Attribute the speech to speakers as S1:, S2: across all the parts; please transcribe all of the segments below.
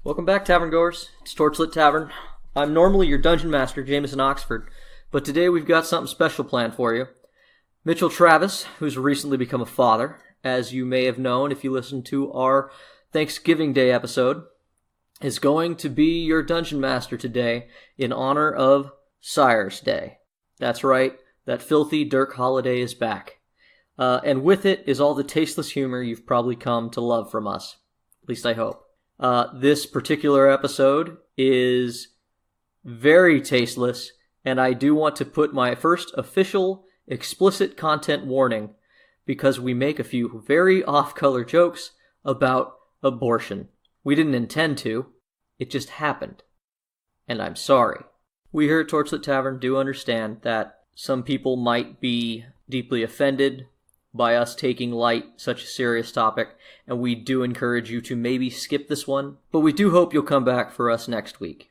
S1: Welcome back, Tavern Goers. It's Torchlit Tavern. I'm normally your Dungeon Master, Jameson Oxford, but today we've got something special planned for you. Mitchell Travis, who's recently become a father, as you may have known if you listened to our Thanksgiving Day episode, is going to be your Dungeon Master today in honor of Sire's Day. That's right, that filthy Dirk holiday is back. And with it is all the tasteless humor you've probably come to love from us. At least I hope. This particular episode is very tasteless, and I do want to put my first official explicit content warning because we make a few very off-color jokes about abortion. We didn't intend to. It just happened. And I'm sorry. We here at Torchlit Tavern do understand that some people might be deeply offended by us taking light such a serious topic, and we do encourage you to maybe skip this one, but we do hope you'll come back for us next week.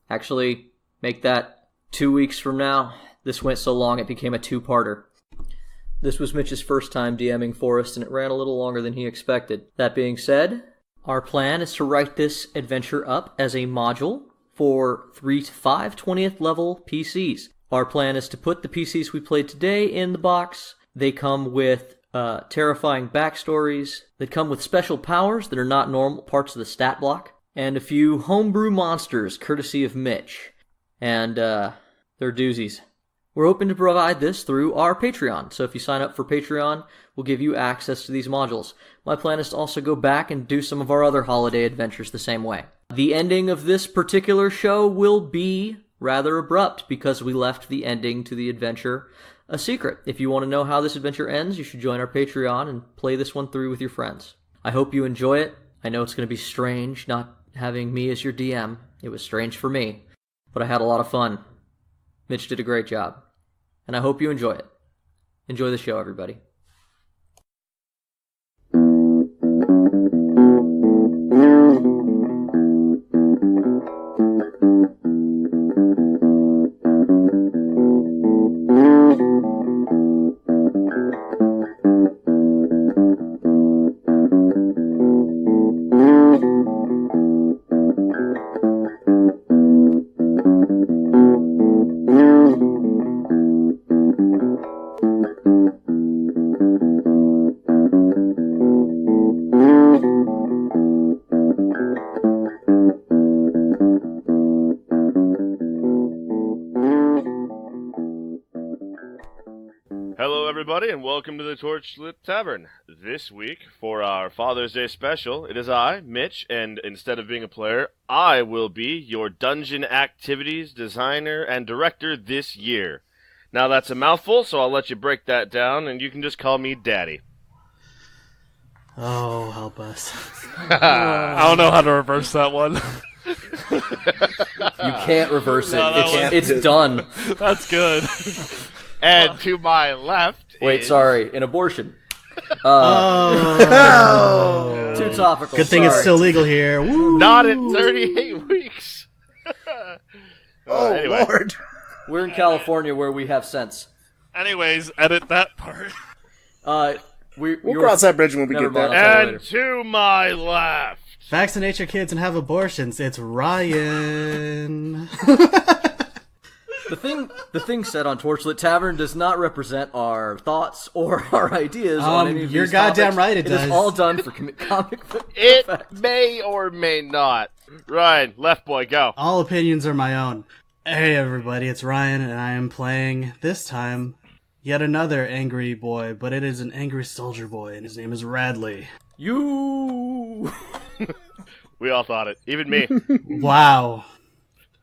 S1: Actually, make that 2 weeks from now. This went so long it became a two-parter. This was Mitch's first time DMing Forest, and it ran a little longer than he expected. That being said, our plan is to write this adventure up as a module for 3 to 5 20th level PCs. Our plan is to put the PCs we played today in the box. They come with terrifying backstories. They come with special powers that are not normal parts of the stat block. And a few homebrew monsters, courtesy of Mitch. And they're doozies. We're hoping to provide this through our Patreon. So if you sign up for Patreon, we'll give you access to these modules. My plan is to also go back and do some of our other holiday adventures the same way. The ending of this particular show will be rather abrupt because we left the ending to the adventure a secret. If you want to know how this adventure ends, you should join our Patreon and play this one through with your friends. I hope you enjoy it. I know it's going to be strange not having me as your DM. It was strange for me, but I had a lot of fun. Mitch did a great job, and I hope you enjoy it. Enjoy the show, everybody.
S2: And welcome to the Torchlit Tavern. This week, for our Father's Day special, it is I, Mitch, and instead of being a player, I will be your dungeon activities designer and director this year. Now that's a mouthful, so I'll let you break that down, and you can just call me Daddy.
S3: Oh, help us.
S4: I don't know how to reverse that one.
S1: You can't reverse it. It's done.
S4: That's good.
S2: And to my left
S1: an abortion. Too topical.
S3: Good thing it's still legal here. Woo!
S2: Not in 38 weeks.
S5: Anyway. Lord.
S1: We're in California where we have sense.
S4: Anyways, edit that part.
S5: We'll cross that bridge when we get there.
S2: And to my left.
S3: Vaccinate your kids and have abortions. It's Ryan.
S1: The thing said on Torchlit Tavern does not represent our thoughts or our ideas on any of
S3: you're
S1: these
S3: goddamn
S1: topics.
S3: right it does.
S1: It is all done for comic
S2: It
S1: effect.
S2: may or may not. Ryan, left boy, go.
S3: All opinions are my own. Hey everybody, it's Ryan, and I am playing, this time, yet another angry boy, but it is an angry soldier boy, and his name is Radley.
S1: You!
S2: We all thought it. Even me.
S3: Wow.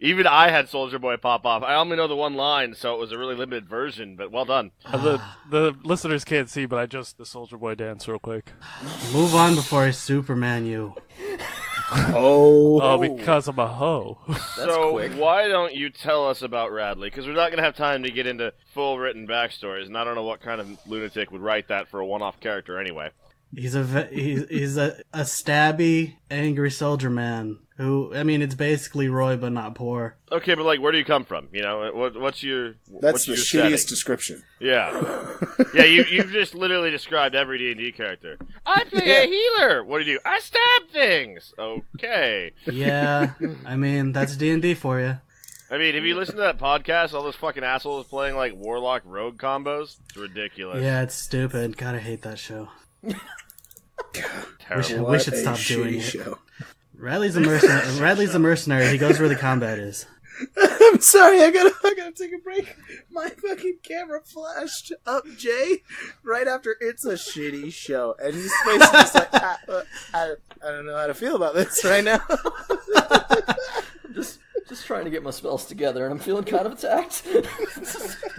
S2: Even I had Soldier Boy pop off. I only know the one line, so it was a really limited version, but well done.
S4: The listeners can't see, but I just the Soldier Boy dance real quick.
S3: Move on before I Superman you.
S4: Oh, because I'm a hoe.
S2: So
S1: quick.
S2: why don't you tell us about Radley? Because we're not going to have time to get into full written backstories, and I don't know what kind of lunatic would write that for a one-off character anyway.
S3: He's a stabby, angry soldier man who, I mean, it's basically Roy, but not poor.
S2: Okay, but where do you come from? What's your
S5: That's the
S2: your
S5: shittiest
S2: setting?
S5: description.
S2: Yeah, yeah. You've just literally described every D&D character. I play a healer. What do you do? I stab things. Okay.
S3: Yeah, I mean that's D&D for you.
S2: I mean, have you listened to that podcast? All those fucking assholes playing warlock rogue combos. It's ridiculous.
S3: Yeah, it's stupid. God, I hate that show.
S2: Terrible.
S3: We should stop doing it. Radley's a mercenary. Radley's a mercenary. He goes where the combat is.
S5: I'm sorry, I gotta take a break. My fucking camera flashed up Jay right after it's a shitty show, and his face is just like, I don't know how to feel about this right now.
S1: Just trying to get my spells together, and I'm feeling kind of attacked.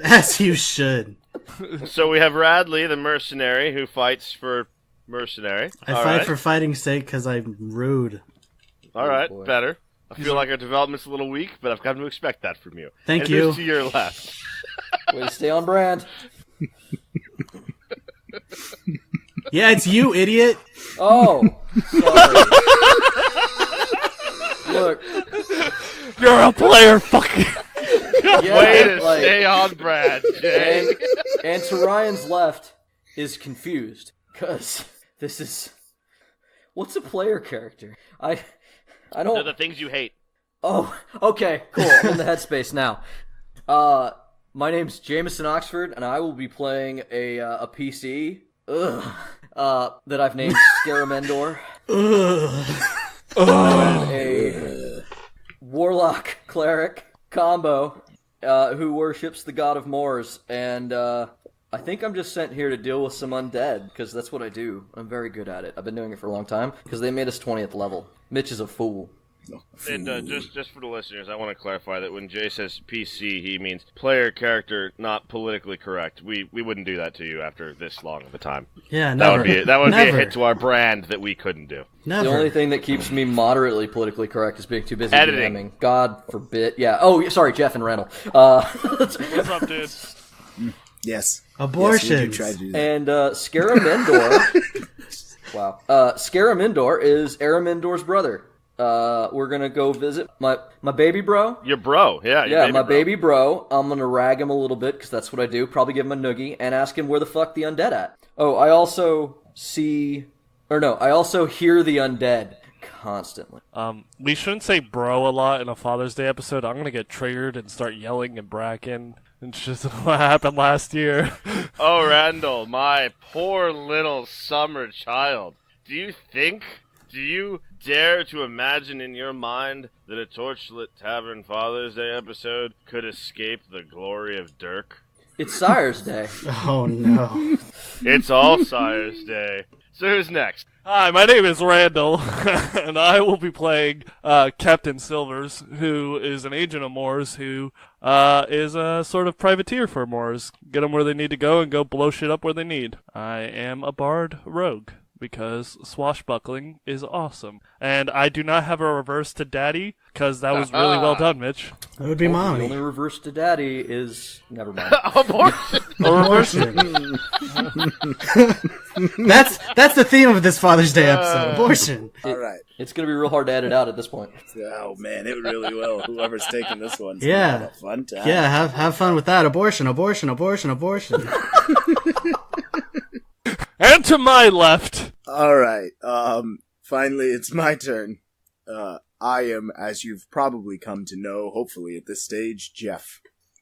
S3: As you should.
S2: So we have Radley, the mercenary, who fights for mercenary.
S3: I fight for fighting's sake because I'm rude.
S2: All right, better. I feel like our development's a little weak, but I've come to expect that from you.
S3: Thank
S2: and
S3: you.
S2: Who's to your left?
S1: Way to stay on brand.
S3: Yeah, it's you, idiot.
S1: Oh, sorry. Look,
S4: You're a player, fucking.
S1: yeah,
S2: Way to stay on brand, Jay.
S1: and to Ryan's left is confused, because this is... What's a player character? I don't...
S2: They're the things you hate.
S1: Oh, okay, cool. I'm in the headspace now. My name's Jameson Oxford, and I will be playing a PC that I've named Scaramendor. And a warlock cleric combo who worships the god of Moors, and I think I'm just sent here to deal with some undead, because that's what I do. I'm very good at it. I've been doing it for a long time, because they made us 20th level. Mitch is a fool.
S2: And just for the listeners, I want to clarify that when Jay says PC, he means player character, not politically correct. We wouldn't do that to you after this long of a time.
S3: Yeah, never.
S2: That would be a
S3: Never.
S2: hit to our brand that we couldn't do.
S3: Never.
S1: The only thing that keeps me moderately politically correct is being too busy
S2: Editing.
S1: DMing. God forbid. Yeah. Oh, sorry, Jeff and Randall.
S4: What's up, dude?
S5: Yes.
S3: Abortions.
S5: Yes, we do try to do that.
S1: And Scaramendor... wow. Scaramendor is Aramendor's brother. We're gonna go visit my baby bro.
S2: Your bro, yeah.
S1: Baby bro. I'm gonna rag him a little bit, because that's what I do. Probably give him a noogie, and ask him where the fuck the undead at. Oh, I also hear the undead constantly.
S4: We shouldn't say bro a lot in a Father's Day episode. I'm gonna get triggered and start yelling and bracking. It's just what happened last year.
S2: Oh, Randall, my poor little summer child. Do you dare to imagine in your mind that a Torchlit Tavern Father's Day episode could escape the glory of Dirk?
S1: It's Sire's Day.
S3: Oh, no.
S2: It's all Sire's Day. So who's next?
S4: Hi, my name is Randall, and I will be playing Captain Silvers, who is an agent of Moors, who is a sort of privateer for Moors. Get them where they need to go and go blow shit up where they need. I am a bard rogue, because swashbuckling is awesome. And I do not have a reverse to daddy, because that was really well done, Mitch.
S3: That would be
S1: The
S3: mommy.
S1: only reverse to daddy is... Never mind.
S2: Abortion!
S3: Abortion. That's the theme of this Father's Day episode. Abortion.
S5: All right.
S1: It's gonna be real hard to edit out at this point.
S5: Oh man, it really will. Whoever's taking this one,
S3: Yeah.
S5: have a fun time.
S3: Yeah, have fun with that. Abortion, abortion, abortion, abortion.
S4: And to my left...
S5: All right. Finally, it's my turn. I am, as you've probably come to know, hopefully at this stage, Jeff.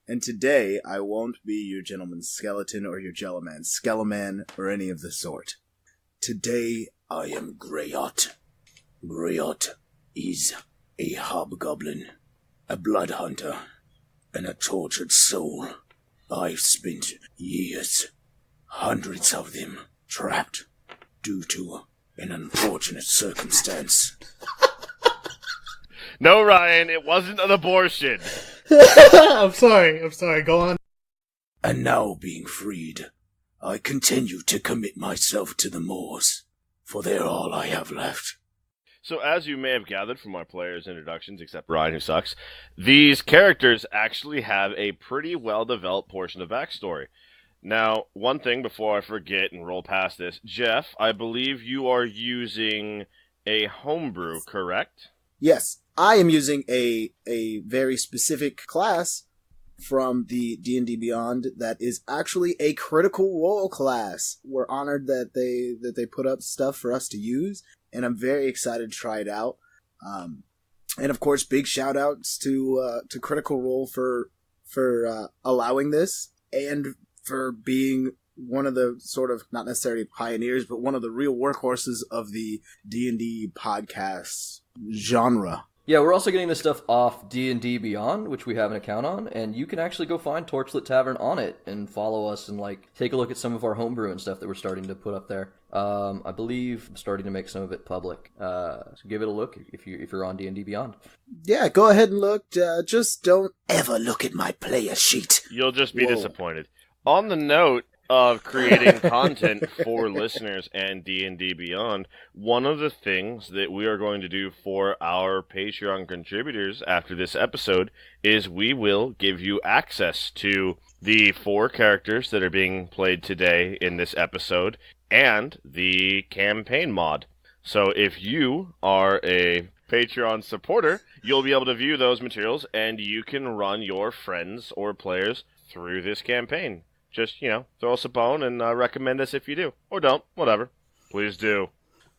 S5: And today, I won't be your gentleman's skeleton or your jellyman, skeleman, or any of the sort. Today, I am Greyot. Greyot is a hobgoblin, a blood hunter, and a tortured soul. I've spent years, hundreds of them, trapped due to an unfortunate circumstance.
S2: No, Ryan, it wasn't an abortion.
S3: I'm sorry, go on.
S5: And now being freed, I continue to commit myself to the Moors, for they're all I have left.
S2: So as you may have gathered from our players' introductions, except Ryan, who sucks, these characters actually have a pretty well-developed portion of backstory. Now, one thing before I forget and roll past this. Jeff, I believe you are using a homebrew, correct?
S5: Yes, I am using a very specific class from the D&D Beyond that is actually a critical role class. We're honored that they put up stuff for us to use, and I'm very excited to try it out. And of course, big shout outs to Critical Role for allowing this and for being one of the sort of, not necessarily pioneers, but one of the real workhorses of the D&D podcast genre.
S1: Yeah, we're also getting this stuff off D&D Beyond, which we have an account on, and you can actually go find Torchlit Tavern on it and follow us and take a look at some of our homebrew and stuff that we're starting to put up there. I believe I'm starting to make some of it public, so give it a look if you're on D&D Beyond.
S5: Yeah, go ahead and look. Just don't ever look at my player sheet.
S2: You'll just be
S5: Whoa.
S2: disappointed. On the note of creating content for listeners and D&D Beyond, one of the things that we are going to do for our Patreon contributors after this episode is we will give you access to the 4 characters that are being played today in this episode and the campaign mod. So if you are a Patreon supporter, you'll be able to view those materials and you can run your friends or players through this campaign. Just, throw us a bone and recommend us if you do. Or don't. Whatever. Please do.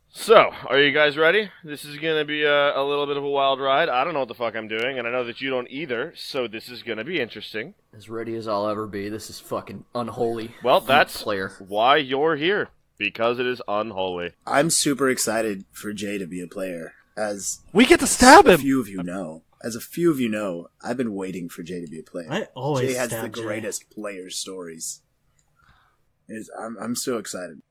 S2: So, are you guys ready? This is going to be a little bit of a wild ride. I don't know what the fuck I'm doing, and I know that you don't either, so this is going to be interesting.
S1: As ready as I'll ever be. This is fucking unholy.
S2: Well, that's
S1: player.
S2: why you're here. Because it is unholy.
S5: I'm super excited for Jay to be a player. As
S4: we get to stab him!
S5: A few of you know, I've been waiting for Jay to be a player.
S3: I always
S5: Jay has
S3: stab
S5: the
S3: Jay.
S5: greatest player stories. I'm so excited.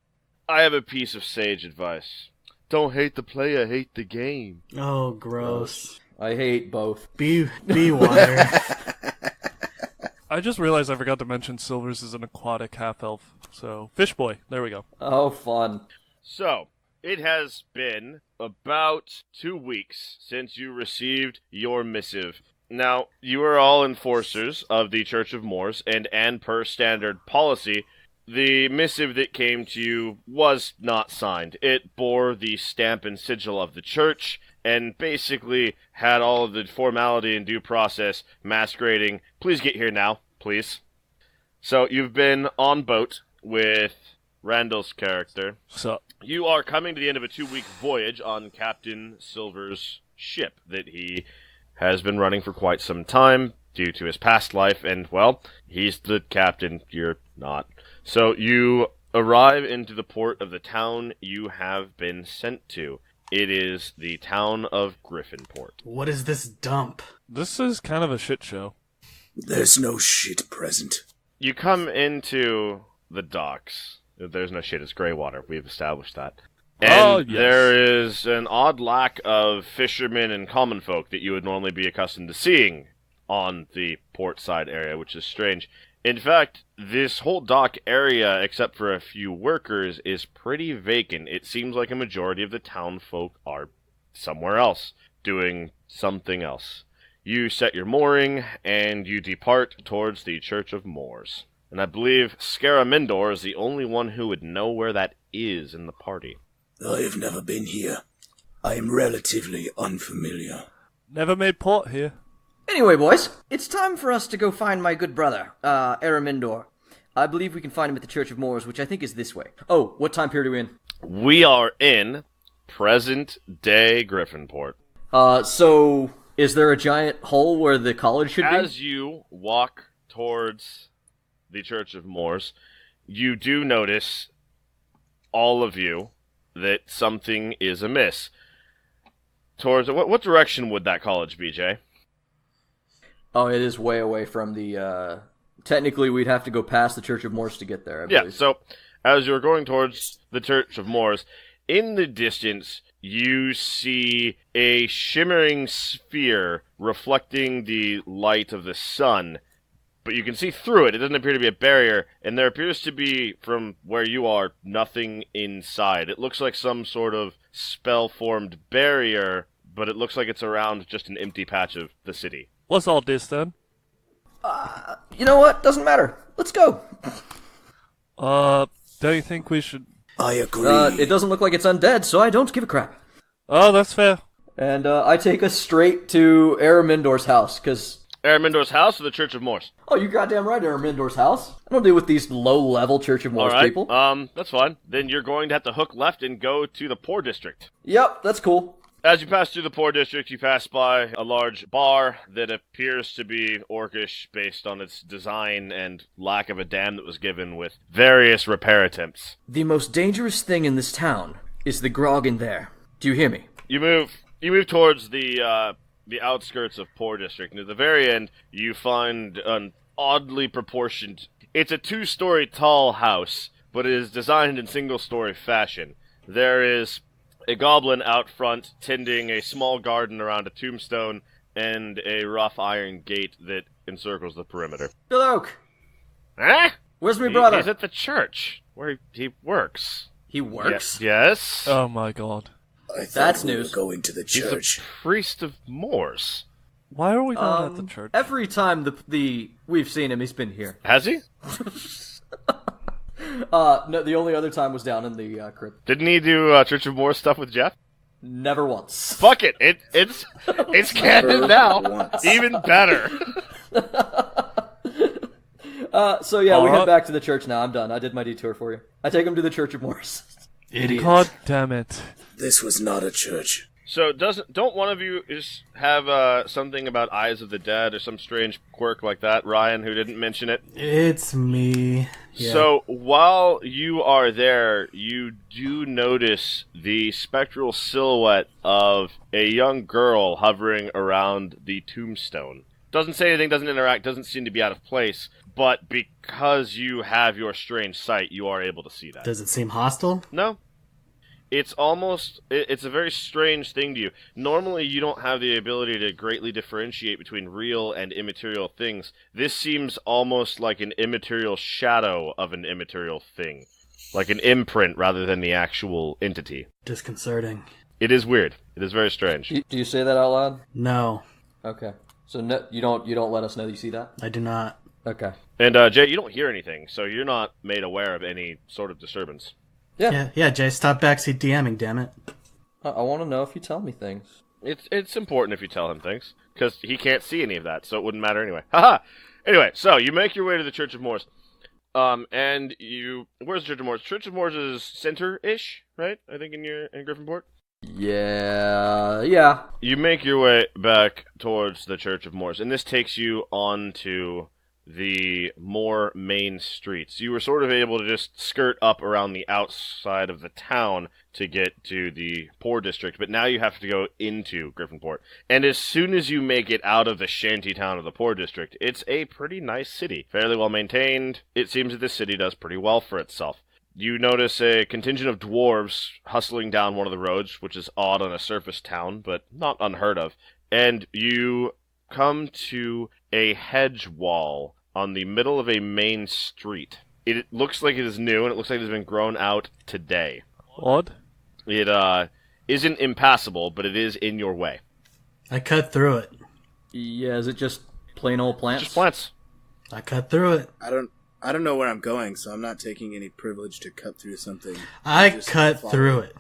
S2: I have a piece of sage advice. Don't hate the player, hate the game.
S3: Oh, gross.
S1: I hate both.
S3: Be water.
S4: I just realized I forgot to mention Silvers is an aquatic half-elf. So, Fish Boy. There we go.
S1: Oh, fun.
S2: So, it has been about 2 weeks since you received your missive. Now, you are all enforcers of the Church of Moors, and per standard policy, the missive that came to you was not signed. It bore the stamp and sigil of the church, and basically had all of the formality and due process masquerading, please get here now, please. So, you've been on boat with Randall's character.
S4: So,
S2: you are coming to the end of a 2-week voyage on Captain Silver's ship that he has been running for quite some time due to his past life, and, well, he's the captain, you're not. So you arrive into the port of the town you have been sent to. It is the town of Griffonport.
S3: What is this dump?
S4: this is kind of a shit show.
S5: There's no shit present.
S2: You come into the docks. There's no shit, it's gray water. We've established that. And
S4: yes.
S2: There is an odd lack of fishermen and common folk that you would normally be accustomed to seeing on the port side area, which is strange. In fact, this whole dock area, except for a few workers, is pretty vacant. It seems like a majority of the town folk are somewhere else, doing something else. You set your mooring, and you depart towards the Church of Moors. And I believe Scaramindor is the only one who would know where that is in the party.
S5: I have never been here. I am relatively unfamiliar.
S4: Never made port here.
S1: Anyway, boys, it's time for us to go find my good brother, Aramindor. I believe we can find him at the Church of Moors, which I think is this way. Oh, what time period are we in?
S2: We are in present-day Griffonport.
S1: So is there a giant hole where the college should be?
S2: As you walk towards the Church of Moors, you do notice, all of you, that something is amiss. Towards what direction would that college be, Jay?
S1: Oh, it is way away from the, technically we'd have to go past the Church of Moors to get there, I
S2: Yeah,
S1: believe.
S2: so as you're going towards the Church of Moors, in the distance, you see a shimmering sphere reflecting the light of the sun, but you can see through it. It doesn't appear to be a barrier, and there appears to be, from where you are, nothing inside. It looks like some sort of spell-formed barrier, but it looks like it's around just an empty patch of the city.
S4: What's all this then?
S1: You know what? Doesn't matter. Let's go.
S4: Don't you think we should...
S5: I agree.
S1: It doesn't look like it's undead, so I don't give a crap.
S4: Oh, that's fair.
S1: And I take us straight to Aramindor's house, because...
S2: Aramindor's house or the Church of Morse?
S1: Oh, you're goddamn right, Aramindor's house. I don't deal with these low-level Church of Morse people.
S2: That's fine. Then you're going to have to hook left and go to the Poor District.
S1: Yep, that's cool.
S2: As you pass through the Poor District, you pass by a large bar that appears to be orcish based on its design and lack of a dam that was given with various repair attempts.
S1: The most dangerous thing in this town is the grog in there. Do you hear me?
S2: You move towards the outskirts of Poor District, and at the very end, you find an oddly proportioned... It's a 2-story tall house, but it is designed in single-story fashion. There is a goblin out front tending a small garden around a tombstone and a rough iron gate that encircles the perimeter.
S1: Hello.
S2: Huh?
S1: Where's my brother?
S2: He's at the church, where he works.
S1: He works?
S2: Yes.
S4: Oh my god.
S5: I thought
S1: That's
S5: we
S1: news.
S5: were going to the
S2: He's
S5: church.
S2: a priest of Moors.
S4: Why are we not at the church?
S1: Every time we've seen him, he's been here.
S2: Has he?
S1: No, the only other time was down in the crypt.
S2: Didn't he do Church of Moors stuff with Jeff?
S1: Never once.
S2: Fuck it. It's canon now.
S5: Once.
S2: Even better.
S1: So yeah, we head back to the church now. I'm done. I did my detour for you. I take him to the Church of Morse.
S3: Idiot.
S4: God damn it.
S5: This was not a church.
S2: So don't one of you just have something about Eyes of the Dead or some strange quirk like that, Ryan, who didn't mention it?
S3: It's me. Yeah.
S2: So while you are there, you do notice the spectral silhouette of a young girl hovering around the tombstone. Doesn't say anything, doesn't interact, doesn't seem to be out of place, but because you have your strange sight, you are able to see that.
S3: Does it seem hostile?
S2: No. It's a very strange thing to you. Normally, you don't have the ability to greatly differentiate between real and immaterial things. This seems almost like an immaterial shadow of an immaterial thing. Like an imprint rather than the actual entity.
S3: Disconcerting.
S2: It is weird. It is very strange.
S1: Do you say that out loud?
S3: No,
S1: Okay. So no, you don't let us know that you see that?
S3: I do not.
S1: Okay.
S2: And, Jay, you don't hear anything, so you're not made aware of any sort of disturbance.
S3: Yeah, Jay, stop backseat DMing, damn it.
S1: I want to know if you tell me things.
S2: It's important if you tell him things, because he can't see any of that, so it wouldn't matter anyway. Haha! Anyway, so you make your way to the Church of Moors. And where's the Church of Moors? Church of Moors is center-ish, right? I think in Griffonport?
S1: Yeah.
S2: You make your way back towards the Church of Moors, and this takes you onto the more main streets. You were sort of able to just skirt up around the outside of the town to get to the Poor District, but now you have to go into Griffonport. And as soon as you make it out of the shanty town of the Poor District, it's a pretty nice city. Fairly well maintained. It seems that this city does pretty well for itself. You notice a contingent of dwarves hustling down one of the roads, which is odd on a surface town, but not unheard of. And you come to a hedge wall on the middle of a main street. It looks like it is new, and it looks like it has been grown out today.
S4: Odd?
S2: It isn't impassable, but it is in your way.
S3: I cut through it.
S1: Yeah, is it just plain old plants?
S2: Just plants.
S3: I cut through it.
S5: I don't know where I'm going, so I'm not taking any privilege to cut through something.
S3: I
S5: Just
S3: cut
S5: follow.
S3: through it.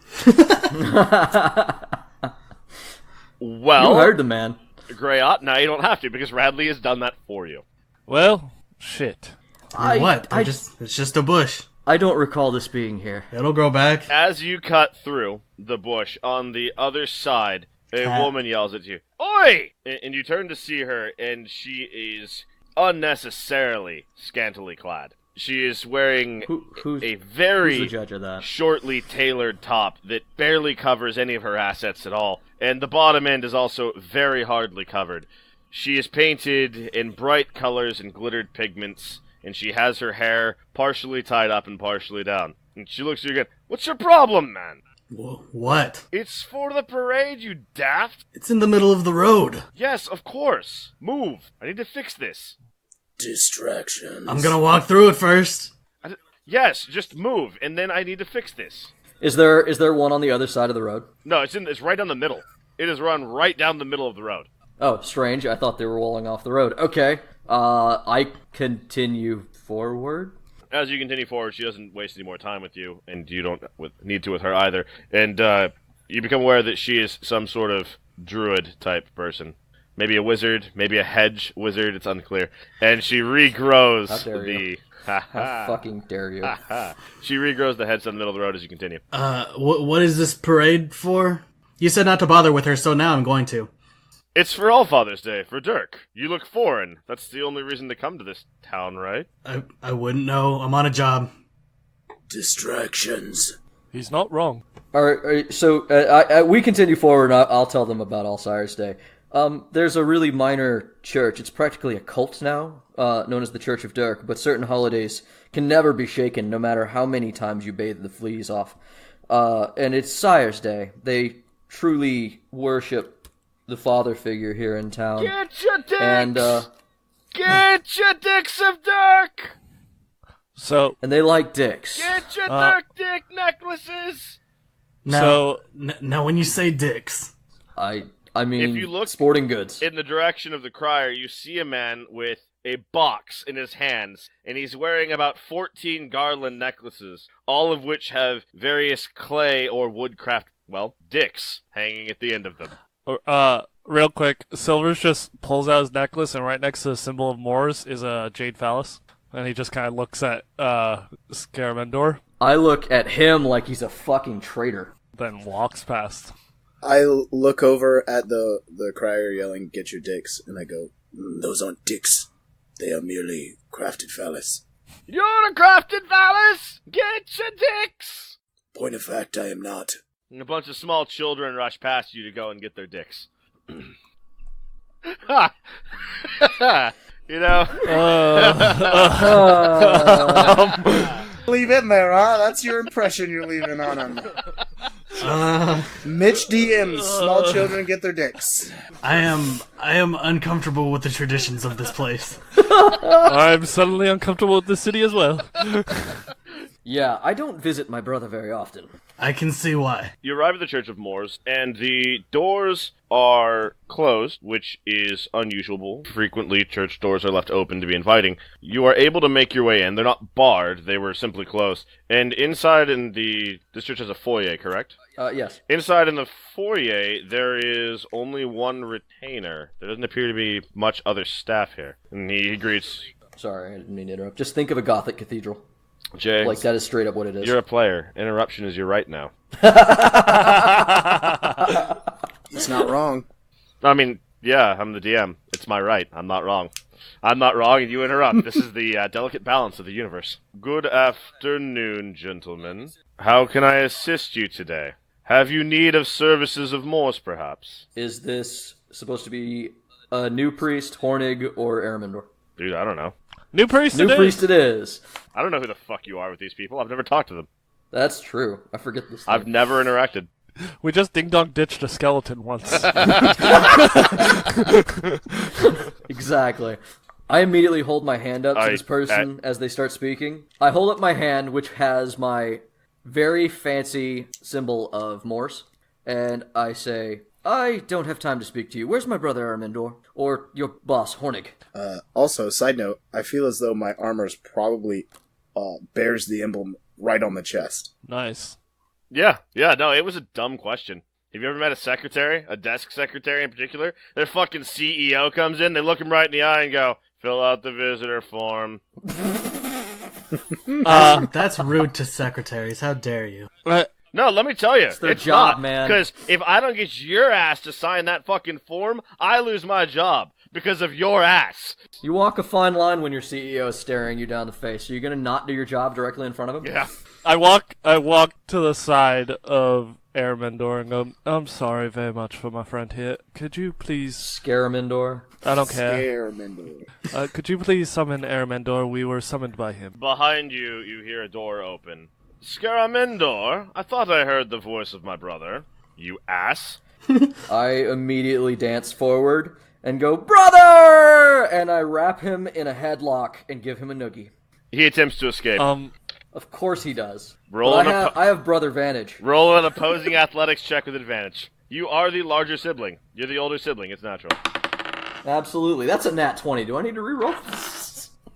S2: Well,
S1: You heard the man.
S2: Greyot, now you don't have to, because Radley has done that for you.
S4: Well, shit.
S3: It's just a bush.
S1: I don't recall this being here.
S3: It'll grow back.
S2: As you cut through the bush, on the other side, a
S3: Cat.
S2: woman yells at you, "Oi!" And you turn to see her, and she is unnecessarily scantily clad. She is wearing
S1: Who's
S2: a very
S1: the judge of that?
S2: shortly tailored top that barely covers any of her assets at all, and the bottom end is also very hardly covered. She is painted in bright colors and glittered pigments, and she has her hair partially tied up and partially down. And she looks at you again. "What's your problem, man?"
S3: What?
S2: "It's for the parade, you daft."
S3: It's in the middle of the road.
S2: "Yes, of course. Move. I need to fix this."
S5: Distractions.
S3: I'm gonna walk through it first.
S2: "Yes, just move, and then I need to fix this."
S1: Is there one on the other side of the road?
S2: No, it's right down the middle. It is run right down the middle of the road.
S1: Oh, strange. I thought they were rolling off the road. Okay. I continue forward.
S2: as you continue forward, she doesn't waste any more time with you, and you don't need to with her either. And you become aware that she is some sort of druid-type person. Maybe a wizard, maybe a hedge wizard, it's unclear. And she regrows the...
S1: How fucking dare you.
S2: She regrows the headstone in the middle of the road as you continue.
S3: What is this parade for? You said not to bother with her, so now I'm going to.
S2: It's for All Father's Day, for Dirk. You look foreign. That's the only reason to come to this town, right?
S3: I wouldn't know. I'm on a job.
S5: Distractions.
S4: He's not wrong.
S1: All right, so we continue forward, and I'll tell them about All Sire's Day. There's a really minor church. It's practically a cult now, known as the Church of Dirk, but certain holidays can never be shaken, no matter how many times you bathe the fleas off. And it's Sire's Day. They truly worship the father figure here in town.
S2: Get your dicks!
S1: And,
S2: get your dicks of Dirk!
S1: And they like dicks.
S2: Get your Dirk dick necklaces!
S3: Now, now when you say dicks...
S1: I mean,
S2: if you look
S1: sporting goods.
S2: In the direction of the crier, you see a man with a box in his hands, and he's wearing about 14 garland necklaces, all of which have various clay or woodcraft, dicks hanging at the end of them.
S4: Real quick, Silvers just pulls out his necklace, and right next to the symbol of Moors is a jade phallus. And he just kind of looks at Scaramandor.
S1: I look at him like he's a fucking traitor.
S4: Then walks past.
S5: I look over at the crier yelling, "Get your dicks," and I go, "Those aren't dicks. They are merely crafted phallus."
S2: You're a crafted phallus! Get your dicks!
S5: Point of fact, I am not.
S2: And a bunch of small children rush past you to go and get their dicks. You know?
S5: Leave it in there, huh? That's your impression you're leaving on him. Mitch DMs, small children get their dicks.
S3: I am uncomfortable with the traditions of this place.
S4: I'm suddenly uncomfortable with the city as well.
S1: Yeah, I don't visit my brother very often.
S3: I can see why.
S2: You arrive at the Church of Moors, and the doors are closed, which is unusual. Frequently, church doors are left open to be inviting. You are able to make your way in. They're not barred, they were simply closed. And inside this church has a foyer, correct?
S1: Yes.
S2: Inside in the foyer, there is only one retainer. There doesn't appear to be much other staff here. And he greets...
S1: Sorry, I didn't mean to interrupt. Just think of a Gothic cathedral.
S2: Jay,
S1: like, that is straight up what it is.
S2: You're a player. Interruption is your right now.
S5: He's not wrong.
S2: I mean, yeah, I'm the DM. It's my right. I'm not wrong. I'm not wrong, and you interrupt. This is the delicate balance of the universe. Good afternoon, gentlemen. How can I assist you today? Have you need of services of Morse, perhaps?
S1: Is this supposed to be a new priest, Hornig, or Aramindor?
S2: Dude, I don't know.
S4: New priest
S1: New priest it is.
S2: I don't know who the fuck you are with these people. I've never talked to them.
S1: That's true. I forget this thing.
S2: I've never interacted.
S4: We just ding-dong ditched a skeleton once.
S1: Exactly. I immediately hold my hand up to this person as they start speaking. I hold up my hand, which has my very fancy symbol of Morse, and I say, I don't have time to speak to you. Where's my brother Aramindor? Or your boss, Hornig?
S5: Also, side note, I feel as though my armor's probably bears the emblem right on the chest.
S4: Nice.
S2: Yeah, no, it was a dumb question. Have you ever met a secretary, a desk secretary in particular? Their fucking CEO comes in, they look him right in the eye and go, fill out the visitor form.
S3: That's rude to secretaries. How dare you?
S2: No, let me tell you,
S1: it's their job,
S2: not,
S1: man.
S2: Because if I don't get your ass to sign that fucking form, I lose my job because of your ass.
S1: You walk a fine line when your CEO is staring you down the face. Are you going to not do your job directly in front of him?
S2: Yeah.
S4: I walk to the side of Aramindor and go, I'm sorry very much for my friend here. Could you please...
S1: Scaramindor?
S4: I don't care.
S5: Scaramindor.
S4: Could you please summon Aramindor? We were summoned by him.
S2: Behind you, you hear a door open. Scaramindor, I thought I heard the voice of my brother. You ass.
S1: I immediately dance forward and go, Brother! And I wrap him in a headlock and give him a noogie.
S2: He attempts to escape.
S1: Of course he does. I have brother vantage.
S2: Roll an opposing athletics check with advantage. You are the larger sibling. You're the older sibling. It's natural.
S1: Absolutely. That's a nat 20. Do I need to reroll?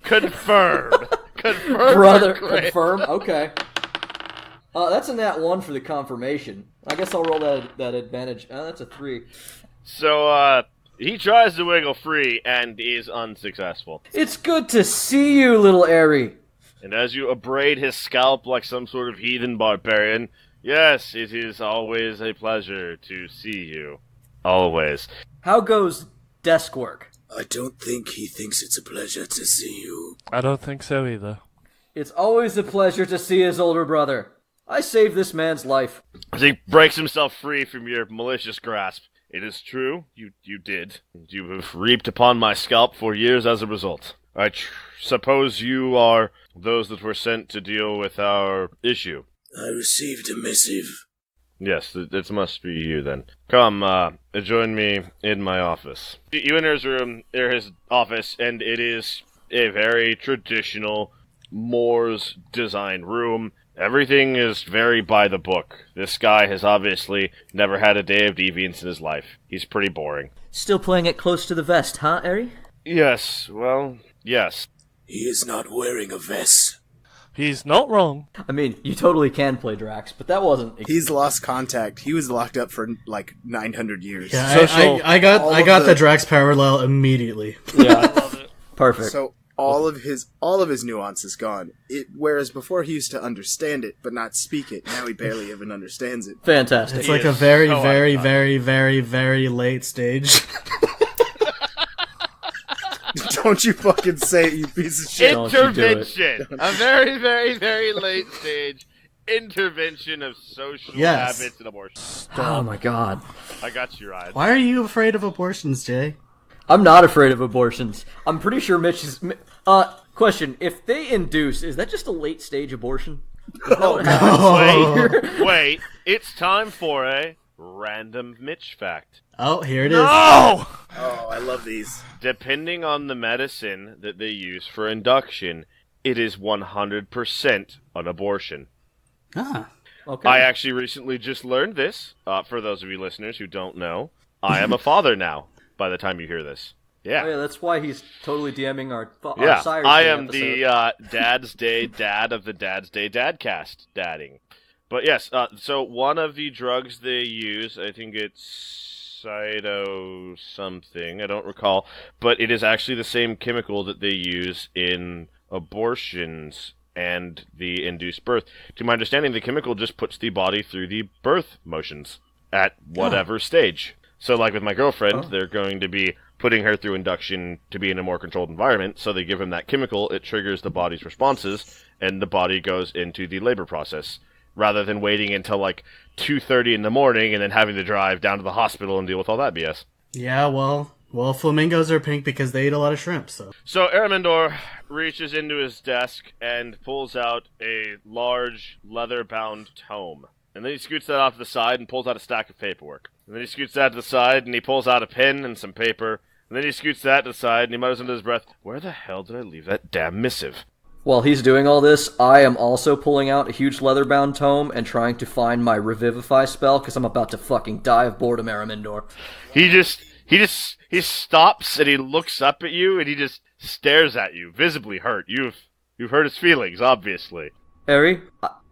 S2: Confirmed. Confirm.
S1: Brother,
S2: crit.
S1: confirm. Okay. That's a nat 1 for the confirmation. I guess I'll roll that advantage. That's a 3.
S2: So, he tries to wiggle free and is unsuccessful.
S1: It's good to see you, little Airy.
S2: And as you abrade his scalp like some sort of heathen barbarian, yes, it is always a pleasure to see you. Always.
S1: How goes desk work?
S5: I don't think he thinks it's a pleasure to see you.
S4: I don't think so either.
S1: It's always a pleasure to see his older brother. I saved this man's life.
S2: As he breaks himself free from your malicious grasp. It is true, you did. You have reaped upon my scalp for years as a result. I suppose you are those that were sent to deal with our issue.
S5: I received a missive.
S2: Yes, it must be you then. Come, join me in my office. You enter his room, or his office, and it is a very traditional Moors design room. Everything is very by the book. This guy has obviously never had a day of deviance in his life. He's pretty boring.
S1: Still playing it close to the vest, huh, Airy?
S2: Yes, well, yes.
S5: He is not wearing a vest.
S4: He's not wrong.
S1: I mean, you totally can play Drax, but that wasn't...
S5: He's lost contact. He was locked up for like 900 years.
S3: Yeah, I got the Drax parallel immediately.
S1: Yeah,
S4: I love it.
S1: perfect.
S5: So all of his nuance is gone. Whereas before he used to understand it but not speak it. Now he barely even understands it.
S1: Fantastic.
S3: It's like a very, very late stage.
S5: Don't you fucking say it, you piece of shit.
S1: Don't you do it.
S2: Intervention! A very, very, very late stage intervention of social
S3: Yes.
S2: habits and abortion.
S1: Oh my god.
S2: I got you, Ryan.
S3: Why are you afraid of abortions, Jay?
S1: I'm not afraid of abortions. I'm pretty sure Mitch is... question. If they induce, is that just a late stage abortion?
S2: Wait, it's time for a random Mitch fact.
S3: Oh, here it is.
S4: Oh!
S5: Oh, I love these.
S2: Depending on the medicine that they use for induction, it is 100% an abortion.
S3: Ah.
S1: Okay.
S2: I actually recently just learned this. For those of you listeners who don't know, I am a father now, by the time you hear this. Yeah.
S1: Oh, yeah, that's why he's totally DMing our
S2: Yeah,
S1: Cyrus
S2: I
S1: Day
S2: am
S1: episode.
S2: the Dad's Day Dad of the Dad's Day Dadcast dadding. But yes, so one of the drugs they use, I think it's cyto something, I don't recall, but it is actually the same chemical that they use in abortions and the induced birth. To my understanding, the chemical just puts the body through the birth motions at whatever stage. So like with my girlfriend, they're going to be putting her through induction to be in a more controlled environment, so they give him that chemical, it triggers the body's responses, and the body goes into the labor process, rather than waiting until like 2:30 in the morning and then having to drive down to the hospital and deal with all that BS.
S3: Yeah, well, flamingos are pink because they eat a lot of shrimp, so.
S2: So Aramendor reaches into his desk and pulls out a large leather-bound tome. And then he scoots that off to the side and pulls out a stack of paperwork. And then he scoots that to the side and he pulls out a pen and some paper. And then he scoots that to the side and he mutters under his breath, "Where the hell did I leave that damn missive?"
S1: While he's doing all this, I am also pulling out a huge leather-bound tome and trying to find my Revivify spell, because I'm about to fucking die of boredom, Aramendor.
S2: He stops and he looks up at you and he just stares at you, visibly hurt. You've hurt his feelings, obviously.
S1: Eri,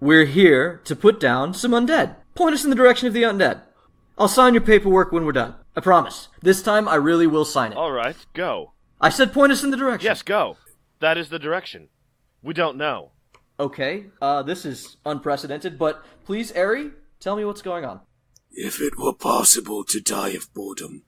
S1: we're here to put down some undead. Point us in the direction of the undead. I'll sign your paperwork when we're done. I promise. This time, I really will sign it.
S2: Alright, go.
S1: I said point us in the direction.
S2: Yes, go. That is the direction. We don't know.
S1: Okay, this is unprecedented, but please, Eri, tell me what's going on.
S5: If it were possible to die of boredom,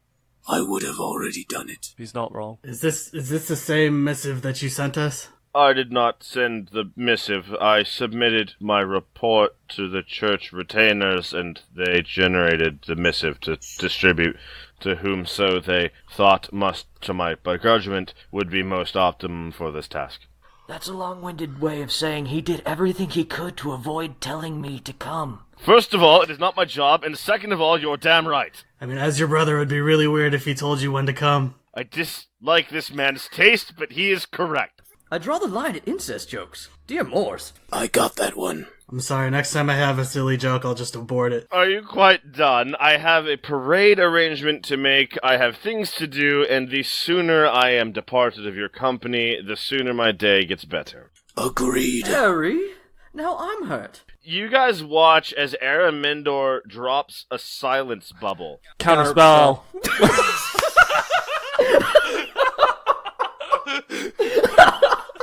S5: I would have already done it.
S4: He's not wrong.
S3: Is this the same missive that you sent us?
S2: I did not send the missive. I submitted my report to the church retainers, and they generated the missive to distribute to whomso they thought must, to my begrudgment, would be most optimum for this task.
S6: That's a long-winded way of saying he did everything he could to avoid telling me to come.
S2: First of all, it is not my job, and second of all, you're damn right.
S3: I mean, as your brother, it would be really weird if he told you when to come.
S2: I dislike this man's taste, but he is correct.
S1: I draw the line at incest jokes. Dear Morse.
S5: I got that one.
S3: I'm sorry, next time I have a silly joke, I'll just abort it.
S2: Are you quite done? I have a parade arrangement to make, I have things to do, and the sooner I am departed of your company, the sooner my day gets better.
S5: Agreed.
S1: Harry, now I'm hurt.
S2: You guys watch as Aramindor drops a silence bubble.
S4: Counterspell.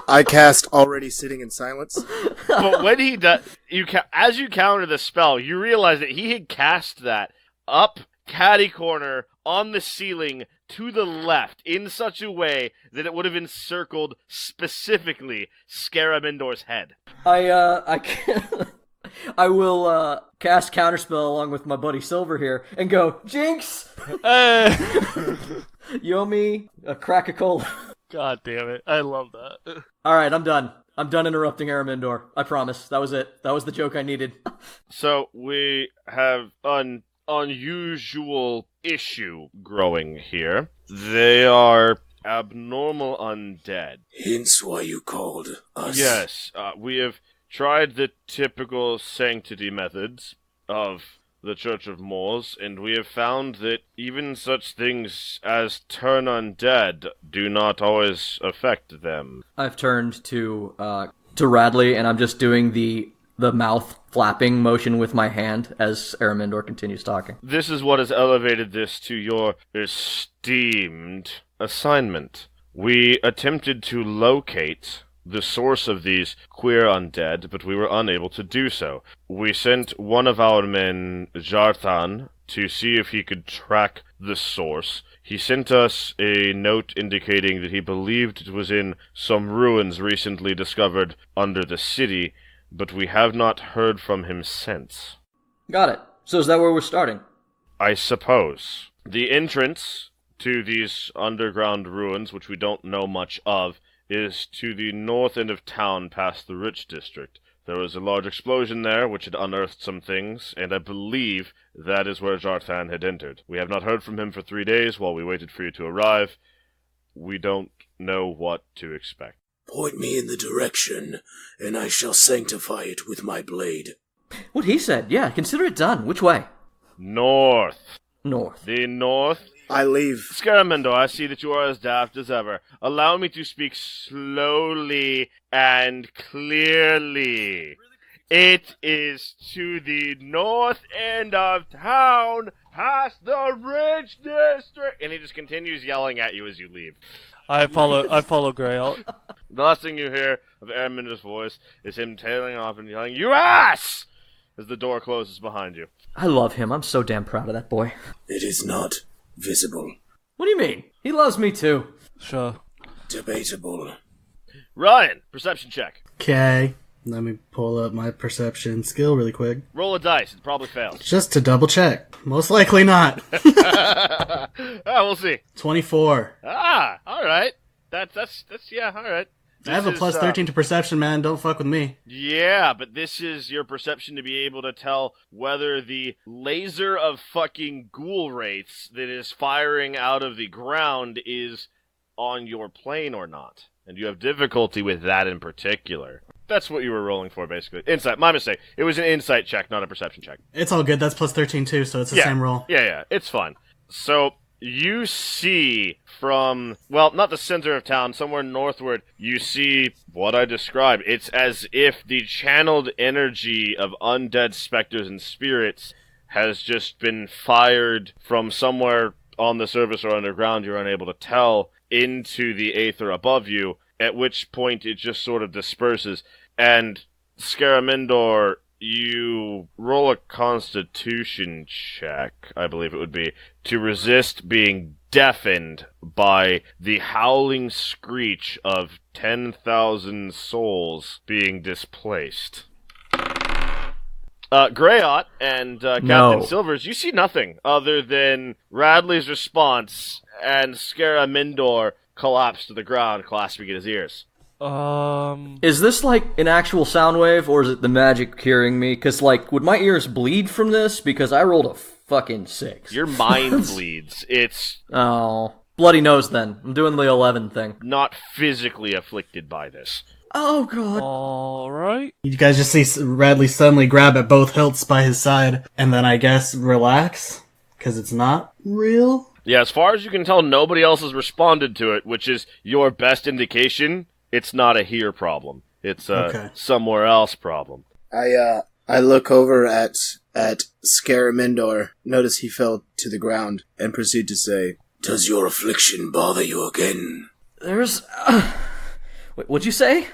S5: I cast Already Sitting in Silence.
S2: But when he does, as you counter the spell, you realize that he had cast that up catty corner on the ceiling to the left in such a way that it would have encircled specifically Scaramindor's head.
S1: I will cast Counterspell along with my buddy Silver here and go, Jinx!
S4: Hey.
S1: You owe me a crack of cola.
S4: God damn it. I love that.
S1: Alright, I'm done. I'm done interrupting Aramindor. I promise. That was it. That was the joke I needed.
S2: So we have an unusual issue growing here. They are abnormal undead.
S5: Hence why you called us.
S2: Yes, we have tried the typical sanctity methods of the Church of Moors, and we have found that even such things as turn undead do not always affect them.
S1: I've turned to Radley, and I'm just doing the mouth flapping motion with my hand as Aramindor continues talking.
S2: This is what has elevated this to your esteemed assignment. We attempted to locate the source of these queer undead, but we were unable to do so. We sent one of our men, Jarthan, to see if he could track the source. He sent us a note indicating that he believed it was in some ruins recently discovered under the city, but we have not heard from him since.
S1: Got it. So is that where we're starting?
S2: I suppose. The entrance to these underground ruins, which we don't know much of, is to the north end of town past the Rich District. There was a large explosion there which had unearthed some things, and I believe that is where Jarthan had entered. We have not heard from him for 3 days while we waited for you to arrive. We don't know what to expect.
S5: Point me in the direction, and I shall sanctify it with my blade.
S1: What he said, yeah, consider it done. Which way?
S2: North.
S1: North.
S2: The north.
S5: I leave.
S2: Scaramendo, I see that you are as daft as ever. Allow me to speak slowly and clearly. It is to the north end of town, past the Rich District. And he just continues yelling at you as you leave.
S4: I follow Gray out.
S2: The last thing you hear of Araminder's voice is him tailing off and yelling, "You ass!" as the door closes behind you.
S1: I love him. I'm so damn proud of that boy.
S5: It is not visible.
S1: What do you mean? He loves me too.
S4: Sure.
S5: Debatable.
S2: Ryan, perception check.
S3: Okay. Let me pull up my perception skill really quick.
S2: Roll a dice. It probably fails.
S3: Just to double check. Most likely not.
S2: We'll see.
S3: 24.
S2: All right. That's yeah, all right.
S3: I have a plus 13 to perception, man. Don't fuck with me.
S2: Yeah, but this is your perception to be able to tell whether the laser of fucking ghoul wraiths that is firing out of the ground is on your plane or not. And you have difficulty with that in particular. That's what you were rolling for, basically. Insight. My mistake. It was an insight check, not a perception check.
S3: It's all good. That's plus 13 too, so it's the same roll.
S2: Yeah. It's fine. So, you see from, well, not the center of town, somewhere northward, you see what I described. It's as if the channeled energy of undead specters and spirits has just been fired from somewhere on the surface or underground, you're unable to tell, into the aether above you, at which point it just sort of disperses. And Scaramindor, you roll a constitution check, I believe it would be, to resist being deafened by the howling screech of 10,000 souls being displaced. Greyot and Captain Silvers, you see nothing other than Radley's response and Scaramindor collapse to the ground, clasping at his ears.
S1: Is this like an actual sound wave, or is it the magic curing me? Because, like, would my ears bleed from this? Because I rolled a fucking 6.
S2: Your mind bleeds. It's...
S1: Oh. Bloody nose, then. I'm doing the 11 thing.
S2: Not physically afflicted by this.
S1: Oh, God.
S4: Alright.
S3: You guys just see Radley suddenly grab at both hilts by his side, and then I guess relax, because it's not real?
S2: Yeah, as far as you can tell, nobody else has responded to it, which is your best indication. It's not a here problem. It's a
S3: Okay.
S2: somewhere else problem.
S5: I look over at Scaramindor, notice he fell to the ground, and proceed to say, "Does your affliction bother you again?"
S1: There's... Wait, what'd you say?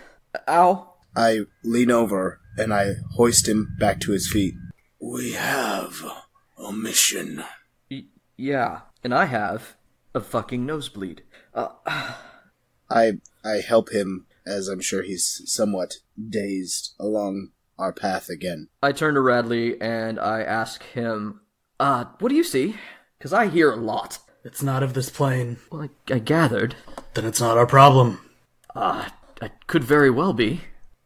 S1: Ow.
S5: I lean over, and I hoist him back to his feet.
S7: We have a mission.
S1: Yeah, and I have a fucking nosebleed.
S5: I help him, as I'm sure he's somewhat dazed, along our path again.
S1: I turn to Radley and I ask him, what do you see? Because I hear a lot.
S3: It's not of this plane.
S1: Well, I gathered.
S3: Then it's not our problem.
S1: It could very well be.